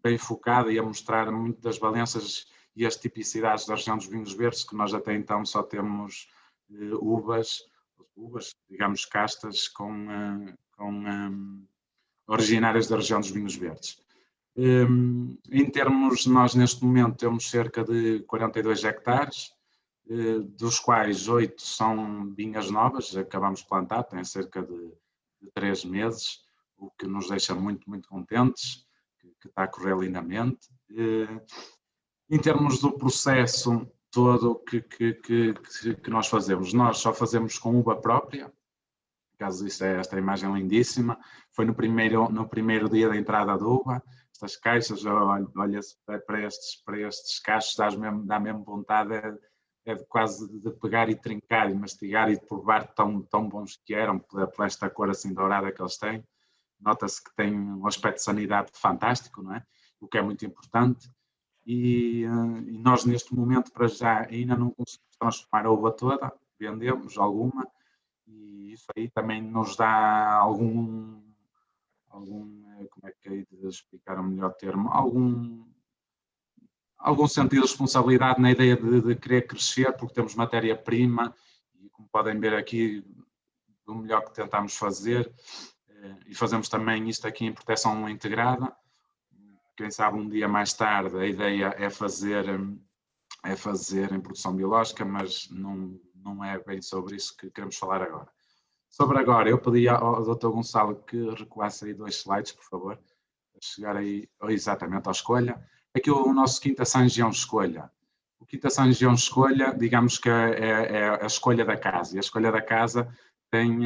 bem focada e a mostrar muito das valências e as tipicidades da região dos vinhos verdes, que nós até então só temos uvas, digamos, castas originárias da região dos vinhos verdes. Em termos, nós neste momento temos cerca de 42 hectares, dos quais 8 são vinhas novas, acabamos de plantar, tem cerca de 3 meses, o que nos deixa muito, muito contentes, que está a correr lindamente. Em termos do processo todo que nós fazemos, nós só fazemos com uva própria, por causa disso é esta imagem lindíssima. Foi no primeiro dia da entrada da uva. Estas caixas, olha para estes cachos, dá mesmo vontade quase de pegar e trincar e mastigar e de provar tão bons que eram, por esta cor assim dourada que eles têm. Nota-se que tem um aspecto de sanidade fantástico, não é? O que é muito importante. E nós neste momento, para já, ainda não conseguimos transformar a uva toda, vendemos alguma, e isso aí também nos dá algum como é que é de explicar o melhor termo, algum sentido de responsabilidade na ideia de querer crescer, porque temos matéria-prima, e como podem ver aqui, do melhor que tentamos fazer, e fazemos também isto aqui em proteção integrada. Quem sabe um dia mais tarde a ideia é fazer em produção biológica, mas não é bem sobre isso que queremos falar agora. Sobre agora, eu pedi ao Dr. Gonçalo que recuasse aí 2 slides, por favor, a chegar aí exatamente à escolha. Aqui o nosso Quinta São Gião Escolha. O Quinta São Gião Escolha, digamos que é a escolha da casa, e a escolha da casa tem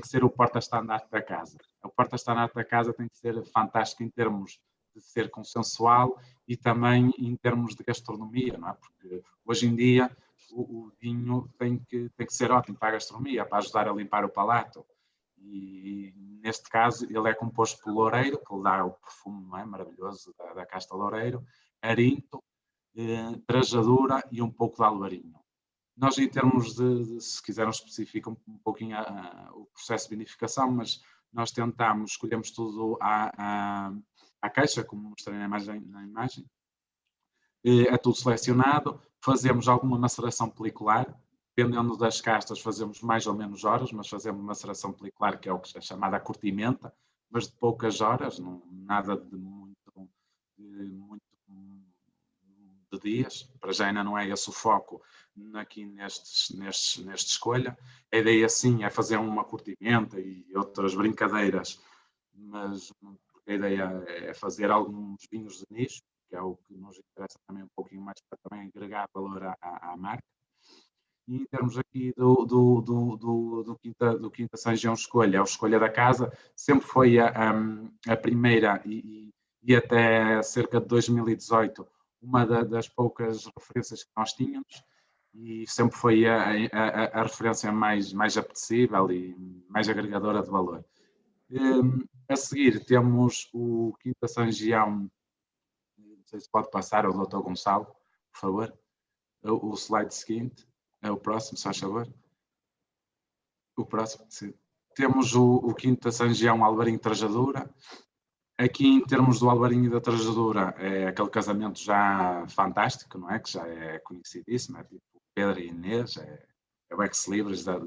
que ser o porta-estandarte da casa. O porta-estandarte da casa tem que ser fantástico em termos de ser consensual e também em termos de gastronomia, não é? Porque hoje em dia o vinho tem que ser ótimo para a gastronomia, para ajudar a limpar o palato. E neste caso ele é composto por loureiro, que lhe dá o perfume, não é? Maravilhoso da casta loureiro, arinto, trajadura e um pouco de alvarinho. Nós, em termos de se quisermos especificar um pouquinho o processo de vinificação, mas nós escolhemos tudo à caixa, como mostrei na imagem. É tudo selecionado, fazemos alguma maceração pelicular, dependendo das castas fazemos mais ou menos horas, mas fazemos maceração pelicular, que é o que é chamada curtimenta, mas de poucas horas, nada de muito de dias, para já ainda não é esse o foco aqui neste escolha. A ideia sim é fazer uma curtimenta e outras brincadeiras, mas a ideia é fazer alguns vinhos de nicho, que é o que nos interessa também um pouquinho mais para também agregar valor à marca. E em termos aqui do Quinta São Gião Escolha, a escolha da casa, sempre foi a primeira e até cerca de 2018 uma das poucas referências que nós tínhamos, e sempre foi a referência mais apetecível e mais agregadora de valor. A seguir temos o Quinta São Gião, não sei se pode passar, o Dr. Gonçalo, por favor, o slide seguinte, é o próximo, se faz favor. O próximo, sim. Temos o Quinta São Gião Alvarinho Trajadura. Aqui, em termos do alvarinho e da trajadura, é aquele casamento já fantástico, não é? Que já é conhecidíssimo, é tipo Pedro e Inês, é o ex-libris das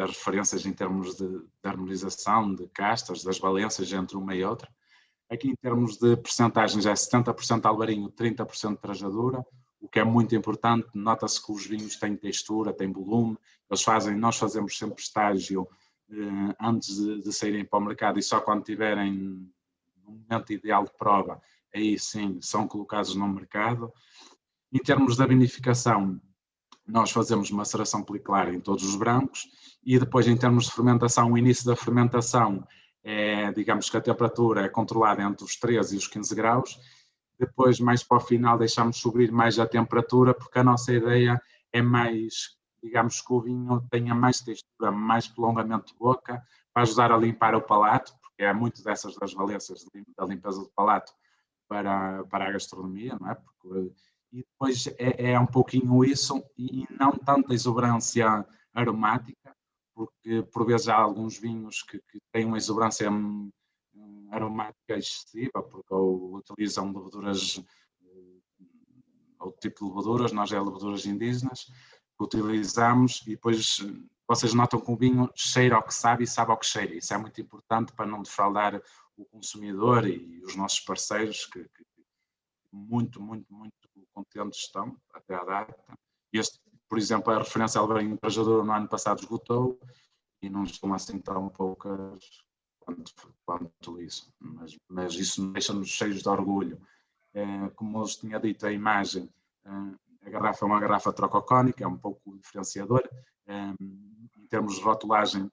referências em termos de harmonização, de castas, das valências entre uma e outra. Aqui, em termos de percentagens, é 70% alvarinho, 30% trajadura, o que é muito importante. Nota-se que os vinhos têm textura, têm volume, nós fazemos sempre estágio antes de saírem para o mercado, e só quando tiverem no momento ideal de prova, aí sim são colocados no mercado. Em termos da vinificação, nós fazemos maceração pelicular em todos os brancos, e depois, em termos de fermentação, o início da fermentação digamos que a temperatura é controlada entre os 13 e os 15 graus. Depois, mais para o final, deixamos subir mais a temperatura, porque a nossa ideia é mais, digamos, que o vinho tenha mais textura, mais prolongamento de boca, para ajudar a limpar o palato, porque é muito dessas das valências da limpeza do palato para a gastronomia, não é? E depois é um pouquinho isso, e não tanta exuberância aromática, porque por vezes há alguns vinhos que têm uma exuberância aromática excessiva, porque ou utilizam leveduras, outro tipo de leveduras, nós é leveduras indígenas, que utilizamos, e depois vocês notam que o vinho cheira ao que sabe e sabe ao que cheira. Isso é muito importante para não defraudar o consumidor e os nossos parceiros, que muito contentes estão até à data. Este, por exemplo, a referência ao Alvarinho Trajadura no ano passado esgotou, e não estão assim tão poucas quanto isso. Mas isso deixa-nos cheios de orgulho. Como eu tinha dito, a imagem A garrafa é uma garrafa trococónica, é um pouco diferenciador. Em termos de rotulagem,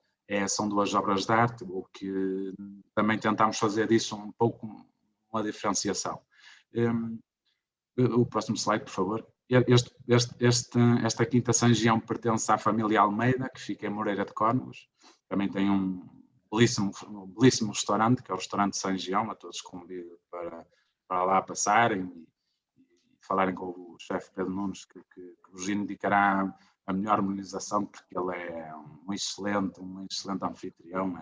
são 2 obras de arte, o que também tentamos fazer disso um pouco uma diferenciação. O próximo slide, por favor. Esta Quinta Sangião pertence à família Almeida, que fica em Moreira de Cónegos. Também tem um belíssimo restaurante, que é o restaurante Sangião. A todos convido para lá passarem e falarem com o chefe Pedro Nunes, que vos indicará a melhor harmonização, porque ele é um excelente anfitrião,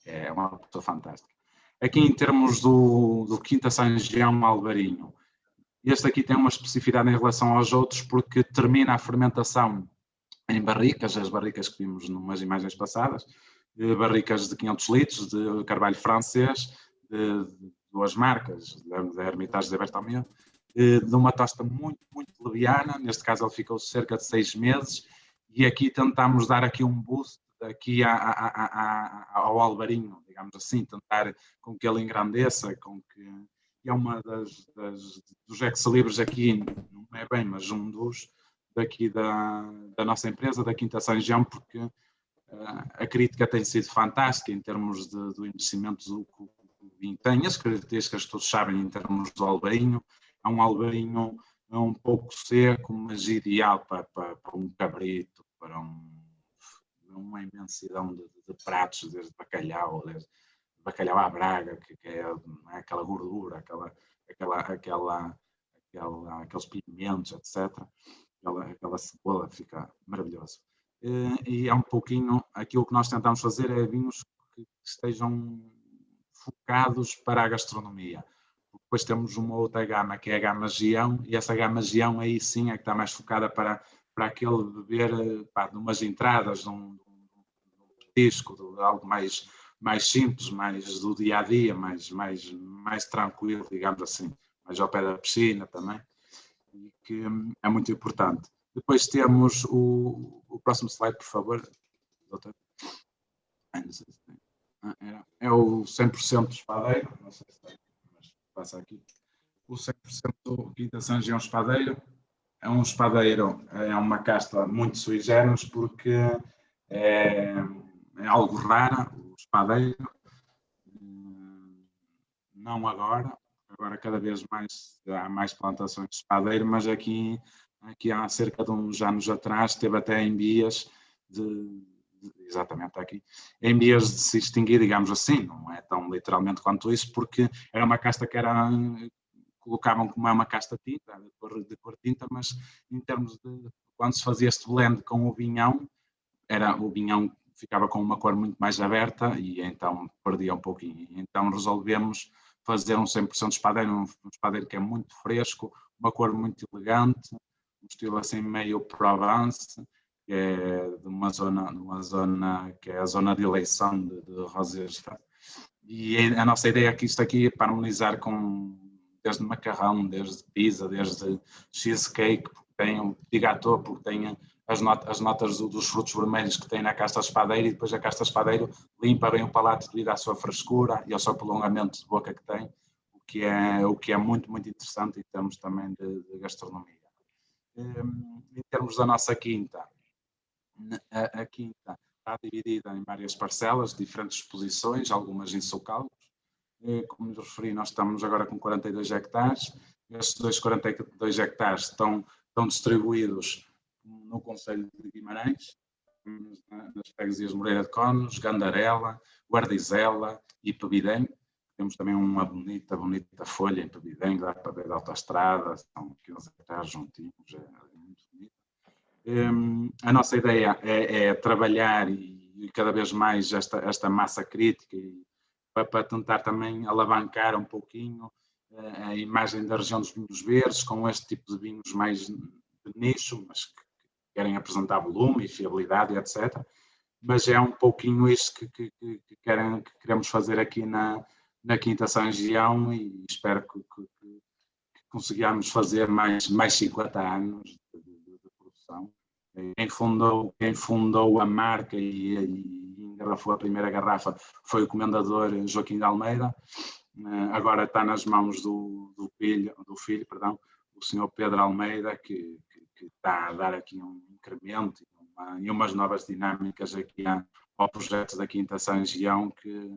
é uma pessoa fantástica. Aqui em termos do Quinta Sangião Alvarinho, este aqui tem uma especificidade em relação aos outros, porque termina a fermentação em barricas, as barricas que vimos numas imagens passadas, barricas de 500 litros de carvalho francês, de 2 marcas, da Hermitage de Bertameu, de uma tosta muito leviana. Neste caso ele ficou cerca de 6 meses, e aqui tentamos dar aqui um boost aqui ao alvarinho, digamos assim, tentar com que ele engrandeça, com que é uma dos ex-libris aqui, não é bem, mas um dos daqui da nossa empresa, da Quinta Sangião, porque a crítica tem sido fantástica em termos do investimento que o vinho tem, as características que todos sabem em termos do alvarinho. É um alvarinho um pouco seco, mas ideal para um cabrito, para uma imensidão de pratos, desde bacalhau, bacalhau à Braga, que é aquela gordura, aqueles pimentos, etc. Aquela cebola, fica maravilhoso. E é um pouquinho aquilo que nós tentamos fazer, é vinhos que estejam focados para a gastronomia. Depois temos uma outra gama, que é a gama Gião, e essa gama Gião aí sim é que está mais focada para aquele beber de umas entradas, de um petisco, de algo mais simples, mais do dia a dia, mais tranquilo, digamos assim, mais ao pé da piscina também, e que é muito importante. Depois temos o próximo slide, por favor, doutor. É o 100% espadeiro, não sei se tem, mas passa aqui. O 100% Quinta Sangião espadeiro é um espadeiro, é uma casta muito sui generis, porque é algo rara, o espadeiro. Não agora cada vez mais há mais plantações de espadeiro, mas aqui há cerca de uns anos atrás teve até em vias exatamente aqui, em vias de se extinguir, digamos assim, não é tão literalmente quanto isso, porque era uma casta que colocavam como uma casta tinta, de cor tinta, mas em termos de quando se fazia este blend com o vinhão ficava com uma cor muito mais aberta e então perdia um pouquinho. Então resolvemos fazer um 100% espadeiro, um espadeiro que é muito fresco, uma cor muito elegante, um estilo assim meio Provence, que é de uma zona que é a zona de eleição de Rosés. E a nossa ideia é que isto aqui é para harmonizar com desde macarrão, desde pizza, desde cheesecake, porque tem o petit gâteau, porque tem as notas dos frutos vermelhos que tem na casta espadeiro, e depois a casta espadeiro limpa bem o palato devido à sua frescura e ao seu prolongamento de boca que tem, o que é muito interessante em termos também de gastronomia. Em termos da nossa quinta, a quinta está dividida em várias parcelas, diferentes exposições, algumas em socalcos. Como lhe referi, nós estamos agora com 42 hectares. Estes 42 hectares estão distribuídos no concelho de Guimarães, nas freguesias de Moreira de Cónegos, Gandarela, Guardizela e Pebidém. Temos também uma bonita folha em Pebidém, dá para ver da autoestrada, são 15 hectares juntinhos, é muito bonito. A nossa ideia é trabalhar e cada vez mais esta massa crítica para tentar também alavancar um pouquinho a imagem da região dos vinhos verdes, com este tipo de vinhos mais de nicho, mas que querem apresentar volume e fiabilidade, etc. Mas é um pouquinho isto que queremos fazer aqui na Quinta Sangião, e espero que consigamos fazer mais 50 anos de produção. Quem fundou a marca e engarrafou a primeira garrafa foi o comendador Joaquim de Almeida. Agora está nas mãos do filho, o Sr. Pedro Almeida, que está a dar aqui um incremento e umas novas dinâmicas aqui ao projeto da Quinta São Gião, que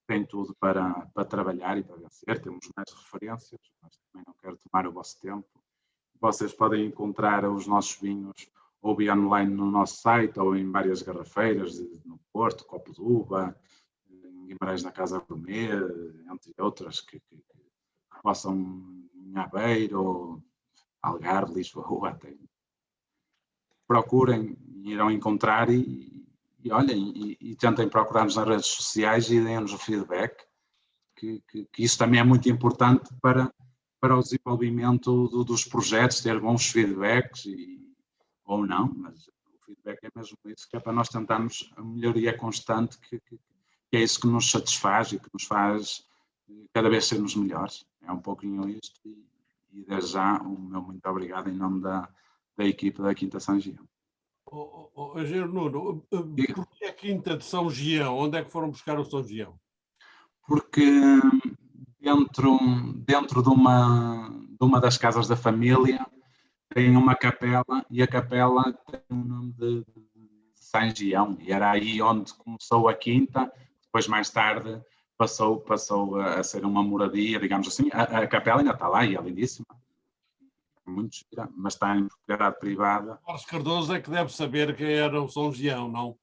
tem tudo para trabalhar e para vencer. Temos mais referências, mas também não quero tomar o vosso tempo. Vocês podem encontrar os nossos vinhos ou via online no nosso site ou em várias garrafeiras, no Porto, Copo de Uva, em Guimarães na Casa Gourmet, entre outras, que possam em Aveiro, Algarve, Lisboa, até. Procurem, irão encontrar e olhem, e tentem procurar-nos nas redes sociais e deem-nos o feedback, que isso também é muito importante para o desenvolvimento dos projetos, ter bons feedbacks, ou não, mas o feedback é mesmo isso, que é para nós tentarmos a melhoria constante, que é isso que nos satisfaz e que nos faz cada vez sermos melhores. É um pouquinho isto e desde já o meu muito obrigado em nome da equipe da Quinta São Gião. Engenheiro Nuno, porquê a Quinta de São Gião? Onde é que foram buscar o São Gião? Porque dentro de uma das casas da família tem uma capela e a capela tem o nome de São Gião, e era aí onde começou a Quinta. Depois, mais tarde, passou a ser uma moradia, digamos assim. A capela ainda está lá e é lindíssima, muito gira, mas está em propriedade privada. Carlos Cardoso é que deve saber quem era o São Gião, não?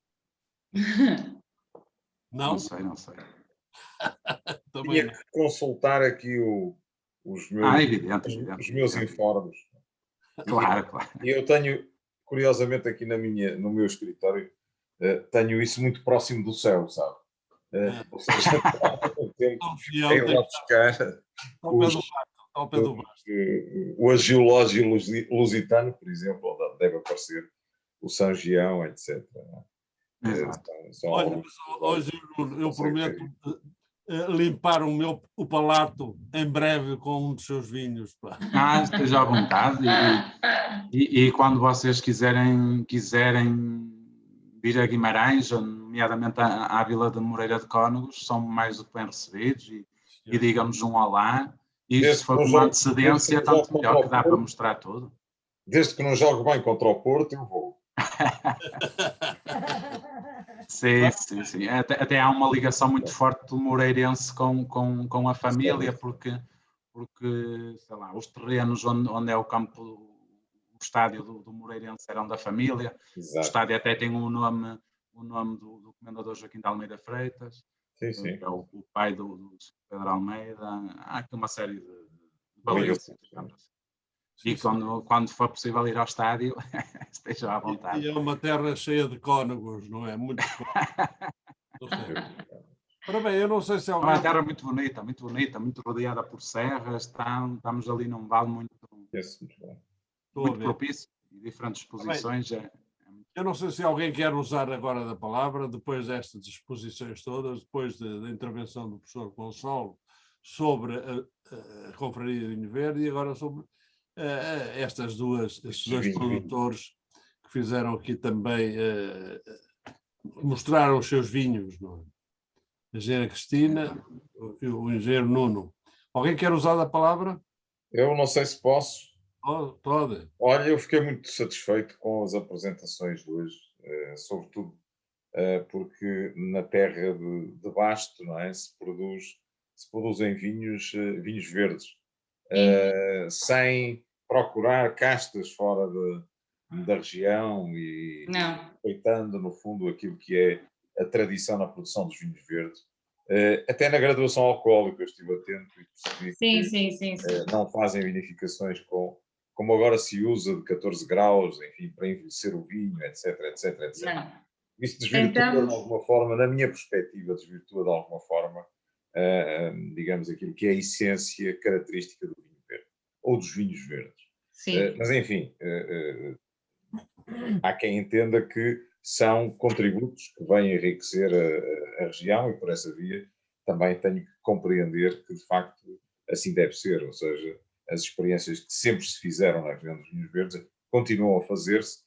Não? Não sei. Tinha que consultar aqui os meus, evidente. Os meus informes. Claro. E eu tenho, curiosamente, aqui no meu escritório, tenho isso muito próximo do céu, sabe? Ou seja, é lá buscar o agiológio lusitano, por exemplo, onde deve aparecer o São Gião, etc. Exato. Olha, hoje eu prometo limpar o palato em breve com um dos seus vinhos. Esteja à vontade e quando vocês quiserem vir a Guimarães, nomeadamente à Vila de Moreira de Cónegos, são mais do que bem recebidos e digam-nos um olá. E se for com uma antecedência, tanto melhor, que dá para mostrar tudo. Desde que não jogue bem contra o Porto, eu vou. Sim. Até há uma ligação muito forte do moreirense com a família, porque sei lá, os terrenos onde é o campo, o estádio do Moreirense eram da família. Exato. O estádio até tem o nome do comendador Joaquim de Almeida Freitas, sim. Que é o pai do Pedro Almeida. Há aqui uma série de valores. E quando for possível ir ao estádio, estejam à vontade. E é uma terra cheia de cônegos, não é? Muito Ora bem, eu não sei se alguém... É uma terra muito bonita, muito rodeada por serras. Estamos ali num vale muito propício e diferentes posições. Eu não sei se alguém quer usar agora da palavra, depois destas exposições todas, depois da intervenção do professor Gonçalo sobre a Confraria de Vinho Verde e agora sobre estes dois produtores que fizeram aqui também, mostraram os seus vinhos, não é? A engenheira Cristina e o engenheiro Nuno. Alguém quer usar a palavra? Eu não sei se posso. Pode. Olha, eu fiquei muito satisfeito com as apresentações de hoje, sobretudo porque na terra de Basto, não é, se produzem vinhos verdes, sem procurar castas fora da região e respeitando, no fundo, aquilo que é a tradição na produção dos vinhos verdes. Até na graduação alcoólica eu estive atento e percebi que não fazem vinificações como agora se usa, de 14 graus, enfim, para envelhecer o vinho, etc. Não. Isso desvirtua de alguma forma, na minha perspectiva, digamos, aquilo que é a essência característica do vinho verde, ou dos vinhos verdes. Mas, enfim, há quem entenda que são contributos que vêm enriquecer a região e, por essa via, também tenho que compreender que, de facto, assim deve ser, ou seja, as experiências que sempre se fizeram na região dos vinhos verdes continuam a fazer-se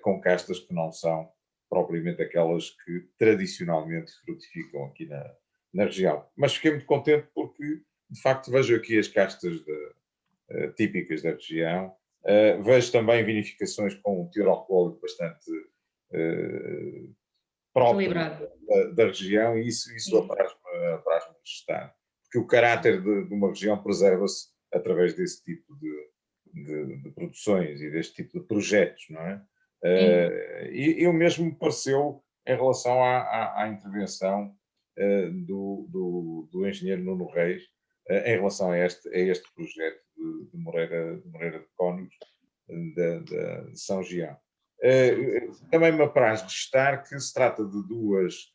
com castas que não são propriamente aquelas que tradicionalmente frutificam aqui na região. Mas fiquei muito contente porque, de facto, vejo aqui as castas típicas da região. Vejo também vinificações com um teor alcoólico bastante próprio da região, e isso apraz-me registrar. Porque o caráter de uma região preserva-se através desse tipo de produções e deste tipo de projetos, não é? E o mesmo me pareceu em relação à intervenção do engenheiro Nuno Reis em relação a este projeto de Moreira de Cónegos, de São Gião. Também me apraz registrar que se trata de duas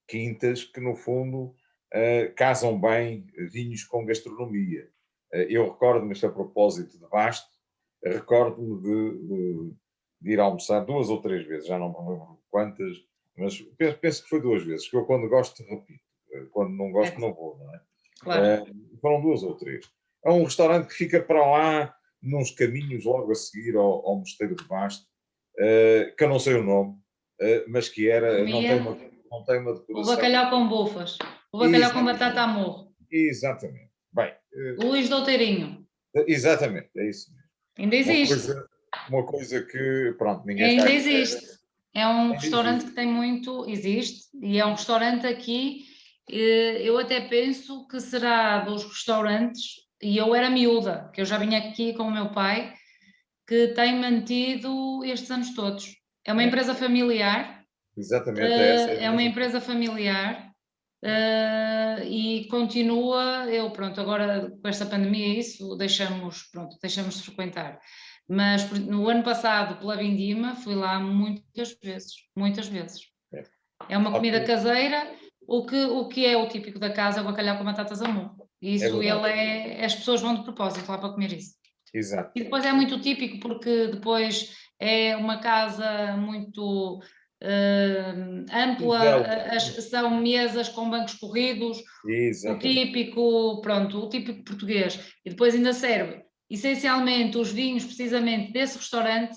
quintas que, no fundo, casam bem vinhos com gastronomia. Eu recordo-me, a propósito de Basto, recordo-me de ir almoçar 2 ou 3 vezes, já não me lembro quantas, mas penso que foi 2 vezes, que eu quando gosto repito, quando não gosto não vou, não é? Claro. Foram 2 ou 3. É um restaurante que fica para lá, nos caminhos logo a seguir ao Mosteiro de Basto, que eu não sei o nome, mas que era, não tem uma decoração. O bacalhau com bufas, o bacalhau com batata a morro. Exatamente. Bem, Luís Douteirinho. Exatamente, é isso mesmo. Ainda existe. Uma coisa que, pronto, ninguém ainda está existe. É um restaurante que tem muito, existe, e é um restaurante aqui, eu até penso que será dos restaurantes, e eu era miúda, que eu já vinha aqui com o meu pai, que tem mantido estes anos todos. É uma empresa familiar. Exatamente, é uma empresa familiar e continua, pronto, agora com esta pandemia isso deixamos de frequentar. Mas no ano passado, pela Vindima, fui lá muitas vezes. É uma comida caseira, o que é o típico da casa é o bacalhau com batatas a morro. Isso as pessoas vão de propósito lá para comer isso. Exato. E depois é muito típico porque depois é uma casa muito ampla, são mesas com bancos corridos, o típico português. E depois ainda serve essencialmente os vinhos precisamente desse restaurante.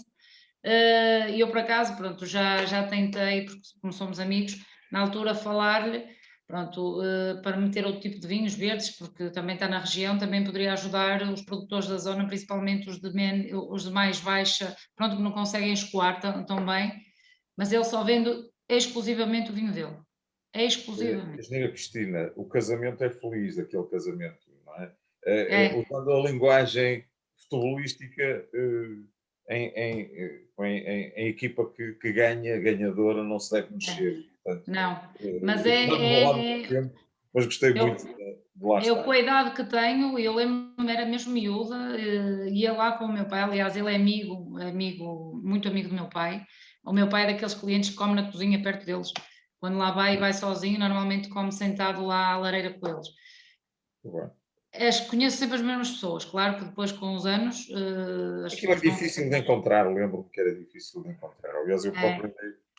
E eu por acaso, pronto, já tentei, porque como somos amigos, na altura falar-lhe, pronto, para meter outro tipo de vinhos verdes, porque também está na região, também poderia ajudar os produtores da zona, principalmente os de mais baixa, pronto, que não conseguem escoar tão bem, mas ele só vende exclusivamente o vinho dele. Exclusivamente. Engenheira Cristina, o casamento é feliz, aquele casamento, não é? Usando a linguagem futebolística, em equipa que ganhadora, não se deve mexer. Portanto, não, mas mas gostei muito de lá estar. Eu, com a idade que tenho, eu lembro-me, era mesmo miúda, ia lá com o meu pai, aliás, ele é muito amigo do meu pai. O meu pai é daqueles clientes que come na cozinha perto deles. Quando lá vai sozinho, normalmente come sentado lá à lareira com eles. Conheço sempre as mesmas pessoas, claro que depois com os anos as Aquilo pessoas é difícil de encontrar, lembro-me que era difícil de encontrar. Aliás, eu próprio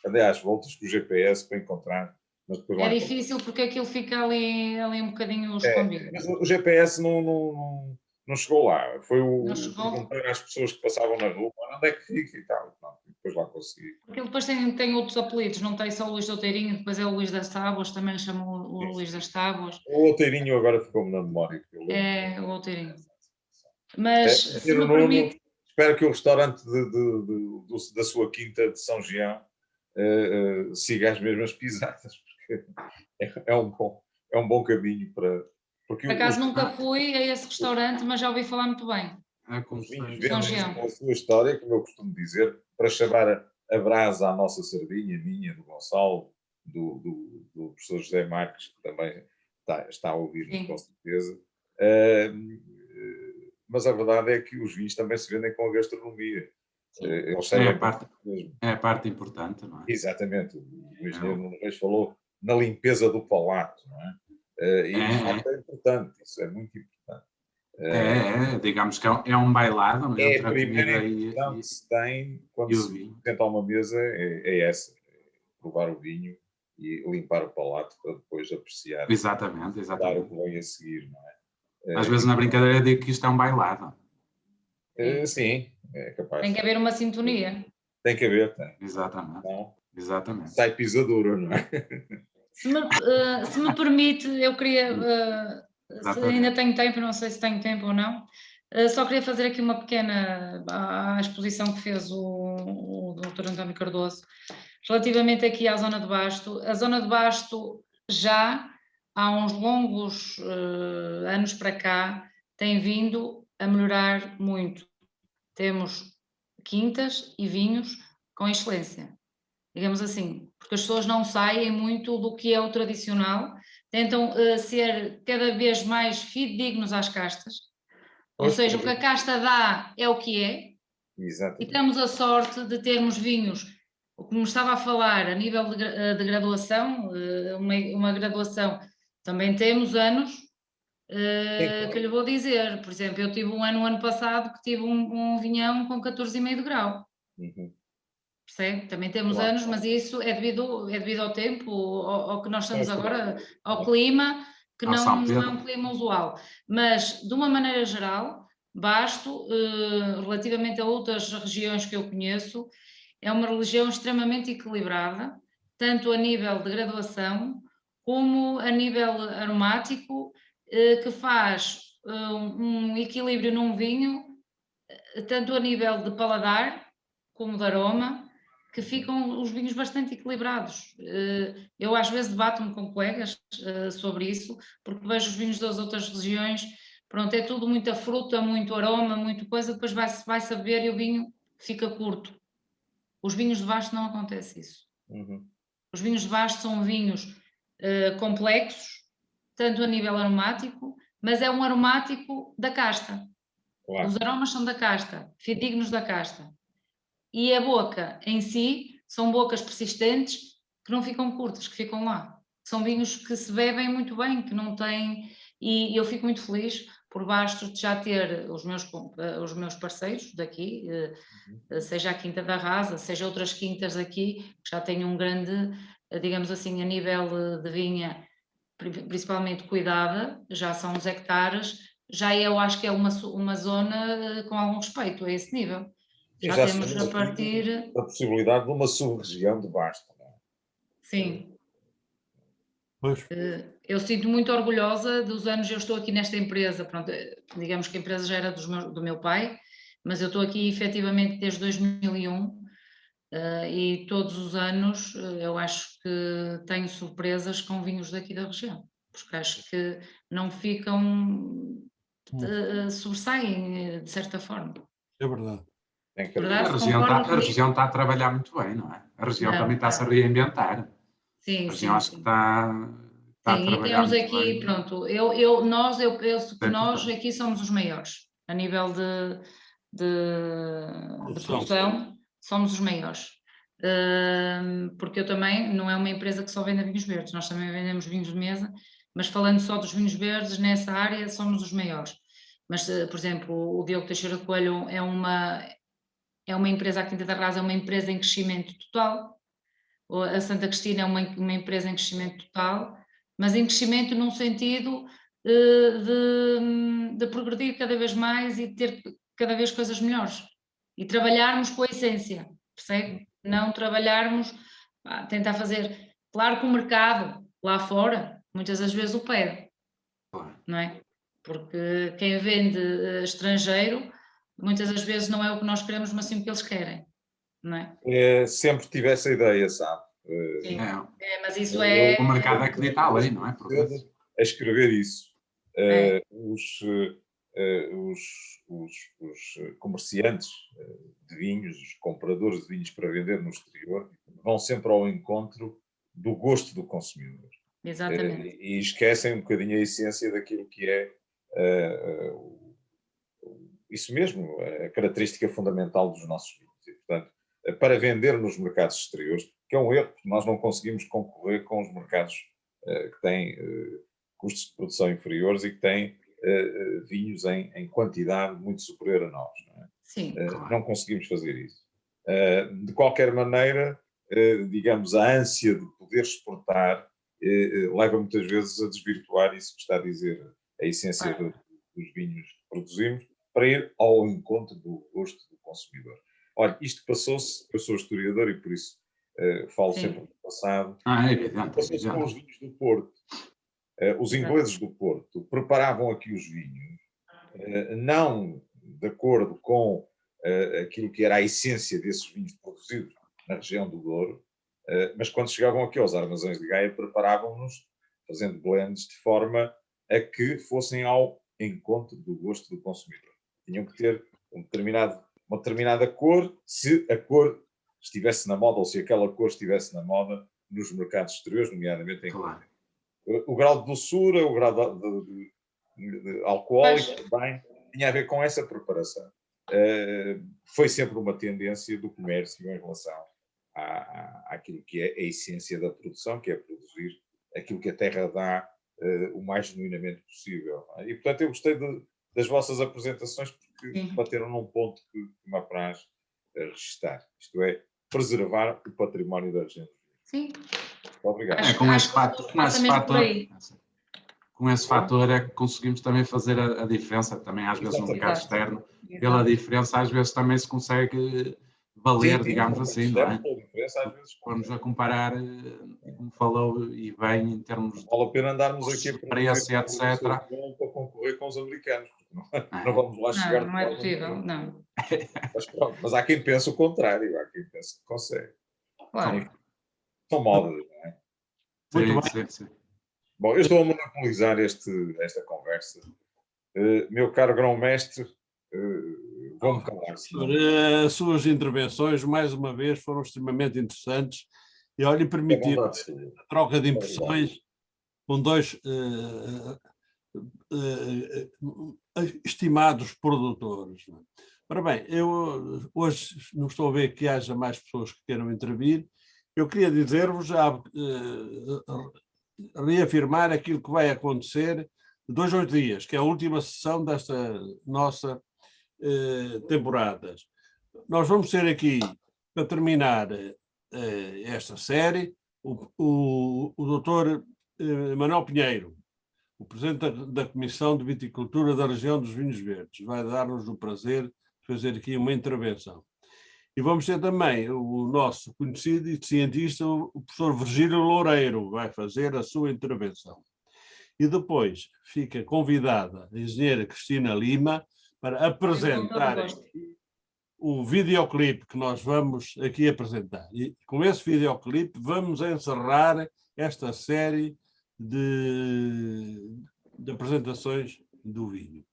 andei às voltas com o GPS para encontrar, mas depois é difícil porque aquilo fica ali um bocadinho escondido. Mas o GPS não chegou lá, foi perguntar às pessoas que passavam na rua onde é que fica e tal, depois lá consegui. Porque ele depois tem outros apelidos, não tem só o Luís Douteirinho, depois é o Luís das Tábuas, também chamam o Luís das Tábuas. O Outeirinho agora ficou-me na memória. O Outeirinho. Mas, se me permite... Espero que o restaurante da sua quinta de São Gião siga as mesmas pisadas, porque é um bom caminho para... Por acaso nunca fui a esse restaurante, mas já ouvi falar muito bem. Os vinhos vendem com a sua história, como eu costumo dizer, para chamar a brasa à nossa sardinha, minha, do Gonçalo, do professor José Marques, que também está a ouvir-nos com certeza. Mas a verdade é que os vinhos também se vendem com a gastronomia. É a parte importante, não é? Exatamente. O engenheiro Nuno Reis falou na limpeza do palato, não é? E de facto é importante, isso é muito importante. Digamos que é um bailado. É a primeira impressão que se tem quando se senta a uma mesa, é essa, provar o vinho e limpar o palato para depois apreciar. Exatamente. Dar o que vem a seguir, não é? Às vezes na brincadeira eu digo que isto é um bailado. Sim, é capaz. Tem que haver uma sintonia. Tem que haver, tem. Exatamente. Não, exatamente. Sai pisadura, não é? Se me permite, eu queria ainda tenho tempo, não sei se tenho tempo ou não. Só queria fazer aqui uma pequena à exposição que fez o Dr. António Cardoso, relativamente aqui à zona de Basto. A zona de Basto já há uns longos anos para cá tem vindo a melhorar muito. Temos quintas e vinhos com excelência, digamos assim, porque as pessoas não saem muito do que é o tradicional, tentam ser cada vez mais fidedignos às castas, ou seja, o que a casta dá é o que é. Exatamente. E temos a sorte de termos vinhos, como estava a falar, a nível de graduação, uma graduação, também temos anos que lhe vou dizer, por exemplo, eu tive um ano passado que tive um vinhão com 14,5 de grau. Percebe? Também temos anos, mas isso é devido ao tempo, ao que nós estamos agora, ao clima, que não é um clima usual. Mas, de uma maneira geral, Basto, relativamente a outras regiões que eu conheço, é uma região extremamente equilibrada, tanto a nível de graduação, como a nível aromático, que faz um equilíbrio num vinho, tanto a nível de paladar, como de aroma, que ficam os vinhos bastante equilibrados. Eu às vezes debato-me com colegas sobre isso, porque vejo os vinhos das outras regiões, pronto, é tudo muita fruta, muito aroma, muita coisa, depois vai-se a beber e o vinho fica curto. Os vinhos de Basto não acontece isso. Os vinhos de Basto são vinhos complexos, tanto a nível aromático, mas é um aromático da casta. Claro. Os aromas são da casta, fidedignos da casta. E a boca em si são bocas persistentes que não ficam curtas, que ficam lá. São vinhos que se bebem muito bem, que não têm... E eu fico muito feliz por Bastos de já ter os meus parceiros daqui, seja a Quinta da Rasa, seja outras quintas aqui, que já têm um grande, digamos assim, a nível de vinha, principalmente cuidada, já são uns hectares, já eu acho que é uma zona com algum respeito a esse nível. Já temos a partir... A possibilidade de uma sub-região de Basto. Não é? Sim. Pois. Eu sinto muito orgulhosa dos anos que eu estou aqui nesta empresa. Pronto, digamos que a empresa já era do meu pai, mas eu estou aqui efetivamente desde 2001 e todos os anos eu acho que tenho surpresas com vinhos daqui da região, porque acho que não ficam, sobressaem de certa forma. É verdade. A região está a trabalhar muito bem, não é? A região também está-se a reinventar. Sim, a região acho que está a trabalhar e temos muito aqui, bem. pronto, eu penso que nós aqui somos os maiores, a nível de produção, somos os maiores. Porque eu também, não é uma empresa que só vende vinhos verdes, nós também vendemos vinhos de mesa, mas falando só dos vinhos verdes, nessa área somos os maiores. Mas, por exemplo, o Diogo Teixeira Coelho é uma empresa, a Quinta da Rasa é uma empresa em crescimento total, a Santa Cristina é uma empresa em crescimento total, mas em crescimento num sentido de progredir cada vez mais e ter cada vez coisas melhores. E trabalharmos com a essência, percebe? Não trabalharmos, tentar fazer... Claro que o mercado lá fora, muitas das vezes o pede, não é? Porque quem vende estrangeiro, muitas das vezes não é o que nós queremos, mas sim o que eles querem, não é? Sempre tive essa ideia, sabe? Sim, mas isso é... O mercado é que dita a lei, não é? A escrever isso. Os comerciantes de vinhos, os compradores de vinhos para vender no exterior, vão sempre ao encontro do gosto do consumidor. Exatamente. E esquecem um bocadinho a essência daquilo que é isso mesmo, a característica fundamental dos nossos vinhos. E, portanto, para vender nos mercados exteriores, que é um erro, porque nós não conseguimos concorrer com os mercados que têm custos de produção inferiores e que têm vinhos em quantidade muito superior a nós. Não é? Sim. Não conseguimos fazer isso. De qualquer maneira, digamos, a ânsia de poder exportar leva muitas vezes a desvirtuar isso que está a dizer, a essência dos vinhos que produzimos, para ir ao encontro do gosto do consumidor. Olha, isto passou-se, eu sou historiador e por isso falo sempre do passado. É evidente. Passou-se com os vinhos do Porto. Os ingleses do Porto preparavam aqui os vinhos, não de acordo com aquilo que era a essência desses vinhos produzidos na região do Douro, mas quando chegavam aqui aos armazéns de Gaia, preparavam-nos, fazendo blends, de forma a que fossem ao encontro do gosto do consumidor. Tinham que ter uma determinada cor, se a cor estivesse na moda ou se aquela cor estivesse na moda nos mercados exteriores, nomeadamente em Inglaterra. O grau de doçura, o grau de alcoólico também tinha a ver com essa preparação. Foi sempre uma tendência do comércio em relação àquilo que é a essência da produção, que é produzir aquilo que a terra dá o mais genuinamente possível. E, portanto, eu gostei das vossas apresentações porque bateram num ponto que me apraz registar. Isto é, preservar o património da região. Sim. Obrigado. Com esse fator é que conseguimos também fazer a diferença, também às vezes no mercado externo, pela diferença às vezes também se consegue valer, digamos assim, não é? Vamos a comparar, como falou e bem, em termos de vale a pena andarmos aqui preço, etc. Para concorrer com os americanos. Não vamos lá chegar. Não é possível, não. Mas pronto, mas há quem pense o contrário, há quem pense que consegue. Claro. São modas, não é? Muito bem. Sim. Bom, eu estou a monopolizar esta conversa. Meu caro grão-mestre, vou-me calar. As suas intervenções, mais uma vez, foram extremamente interessantes e, olha, permitiram a troca de impressões com dois estimados produtores. Ora bem, eu hoje não estou a ver que haja mais pessoas que queiram intervir. Eu queria dizer-vos, reafirmar aquilo que vai acontecer de 2 a 8 dias, que é a última sessão desta nossa temporada. Nós vamos ter aqui, para terminar esta série, o doutor Manuel Pinheiro, o presidente da Comissão de Viticultura da região dos Vinhos Verdes, vai dar-nos o prazer de fazer aqui uma intervenção. E vamos ter também o nosso conhecido e cientista, o professor Virgílio Loureiro, vai fazer a sua intervenção. E depois fica convidada a engenheira Cristina Lima para apresentar o videoclipe que nós vamos aqui apresentar. E com esse videoclipe vamos encerrar esta série de apresentações do vinho.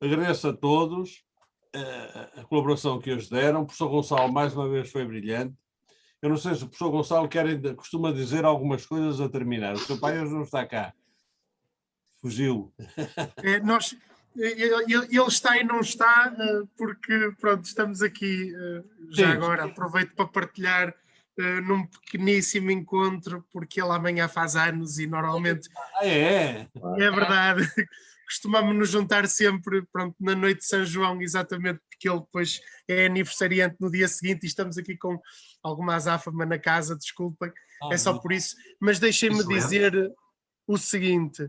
Agradeço a todos a colaboração que hoje deram. O professor Gonçalo, mais uma vez, foi brilhante. Eu não sei se o professor Gonçalo costuma dizer algumas coisas a terminar. O seu pai hoje não está cá. Fugiu. Ele está e não está, porque, pronto, estamos aqui, já agora, aproveito para partilhar num pequeníssimo encontro, porque ele amanhã faz anos e normalmente... É verdade. Costumamos nos juntar sempre, pronto, na noite de São João, exatamente porque ele depois é aniversariante no dia seguinte e estamos aqui com alguma azáfama na casa, desculpem, é só por isso. Mas deixem-me dizer o seguinte,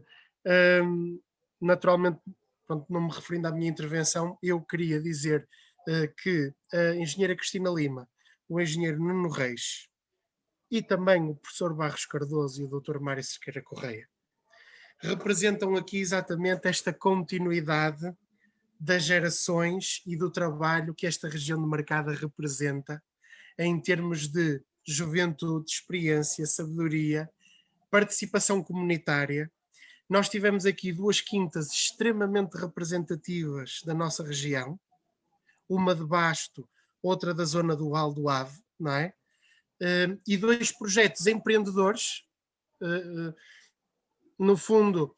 naturalmente, pronto, não me referindo à minha intervenção, eu queria dizer que a engenheira Cristina Lima, o engenheiro Nuno Reis e também o professor Barros Cardoso e o Dr. Mário Cerqueira Correia representam aqui exatamente esta continuidade das gerações e do trabalho que esta região demarcada representa em termos de juventude, experiência, sabedoria, participação comunitária. Nós tivemos aqui 2 quintas extremamente representativas da nossa região, uma de Basto, outra da zona do Val do Ave, não é? E 2 projetos empreendedores, no fundo,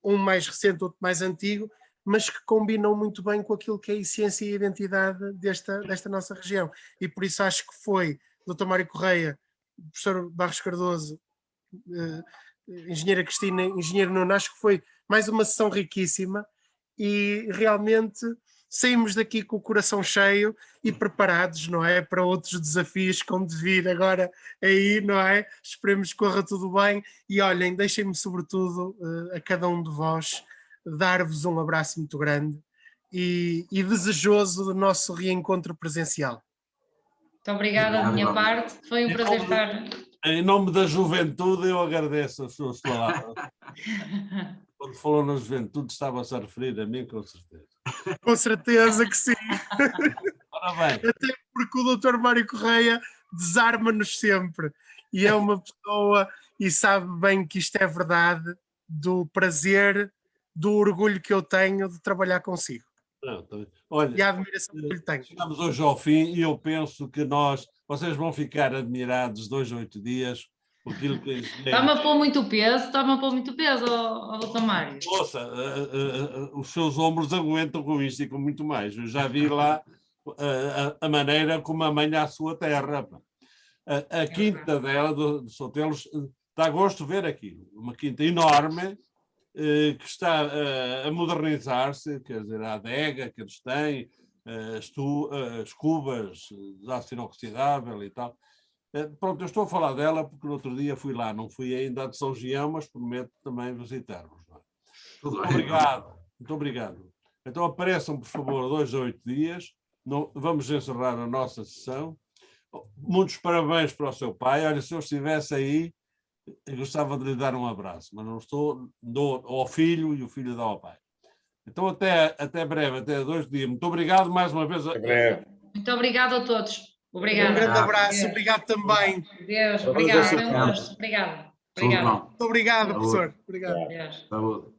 um mais recente, outro mais antigo, mas que combinam muito bem com aquilo que é a essência e a identidade desta nossa região. E por isso acho que foi Dr. Mário Correia, professor Barros Cardoso, engenheira Cristina, engenheiro Nuno, acho que foi mais uma sessão riquíssima e realmente saímos daqui com o coração cheio e preparados, não é, para outros desafios com devido agora aí, não é? Esperemos que corra tudo bem e olhem, deixem-me sobretudo a cada um de vós dar-vos um abraço muito grande e desejoso do nosso reencontro presencial. Muito obrigada da minha parte, foi um prazer estar Em nome da juventude, eu agradeço as suas palavras. Quando falou na juventude, estava-se a referir a mim, com certeza. Com certeza que sim. Ora bem. Até porque o Dr. Mário Correia desarma-nos sempre. E é uma pessoa, e sabe bem que isto é verdade, do prazer, do orgulho que eu tenho de trabalhar consigo. Olha, e a admiração que lhe tenho. Chegamos hoje ao fim e eu penso que vocês vão ficar admirados 2 a 8 dias por aquilo que... Está-me a pôr muito peso, ó Dr. Mário. Ouça, os seus ombros aguentam com isto e com muito mais. Eu já vi lá a maneira como amanha a sua terra. A quinta dela, do Sotelos, dá gosto de ver aquilo. Uma quinta enorme, que está a modernizar-se, quer dizer, a adega que eles têm, as cubas de aço inoxidável e tal. Pronto, eu estou a falar dela porque no outro dia fui lá, não fui ainda a de São Gião, mas prometo também visitar-vos. Muito obrigado, muito obrigado. Então apareçam, por favor, 2 a 8 dias. Vamos encerrar a nossa sessão. Muitos parabéns para o seu pai. Olha, se eu estivesse aí, eu gostava de lhe dar um abraço, mas não estou, dou ao filho e o filho dá ao pai. Então até breve, até 2 dias. Muito obrigado mais uma vez. Até breve. Muito obrigado a todos. Obrigado. Um grande abraço, obrigado também. Deus, obrigado. Foi um gosto. Obrigado. Muito obrigado, professor. Obrigado. Deus. Saúde.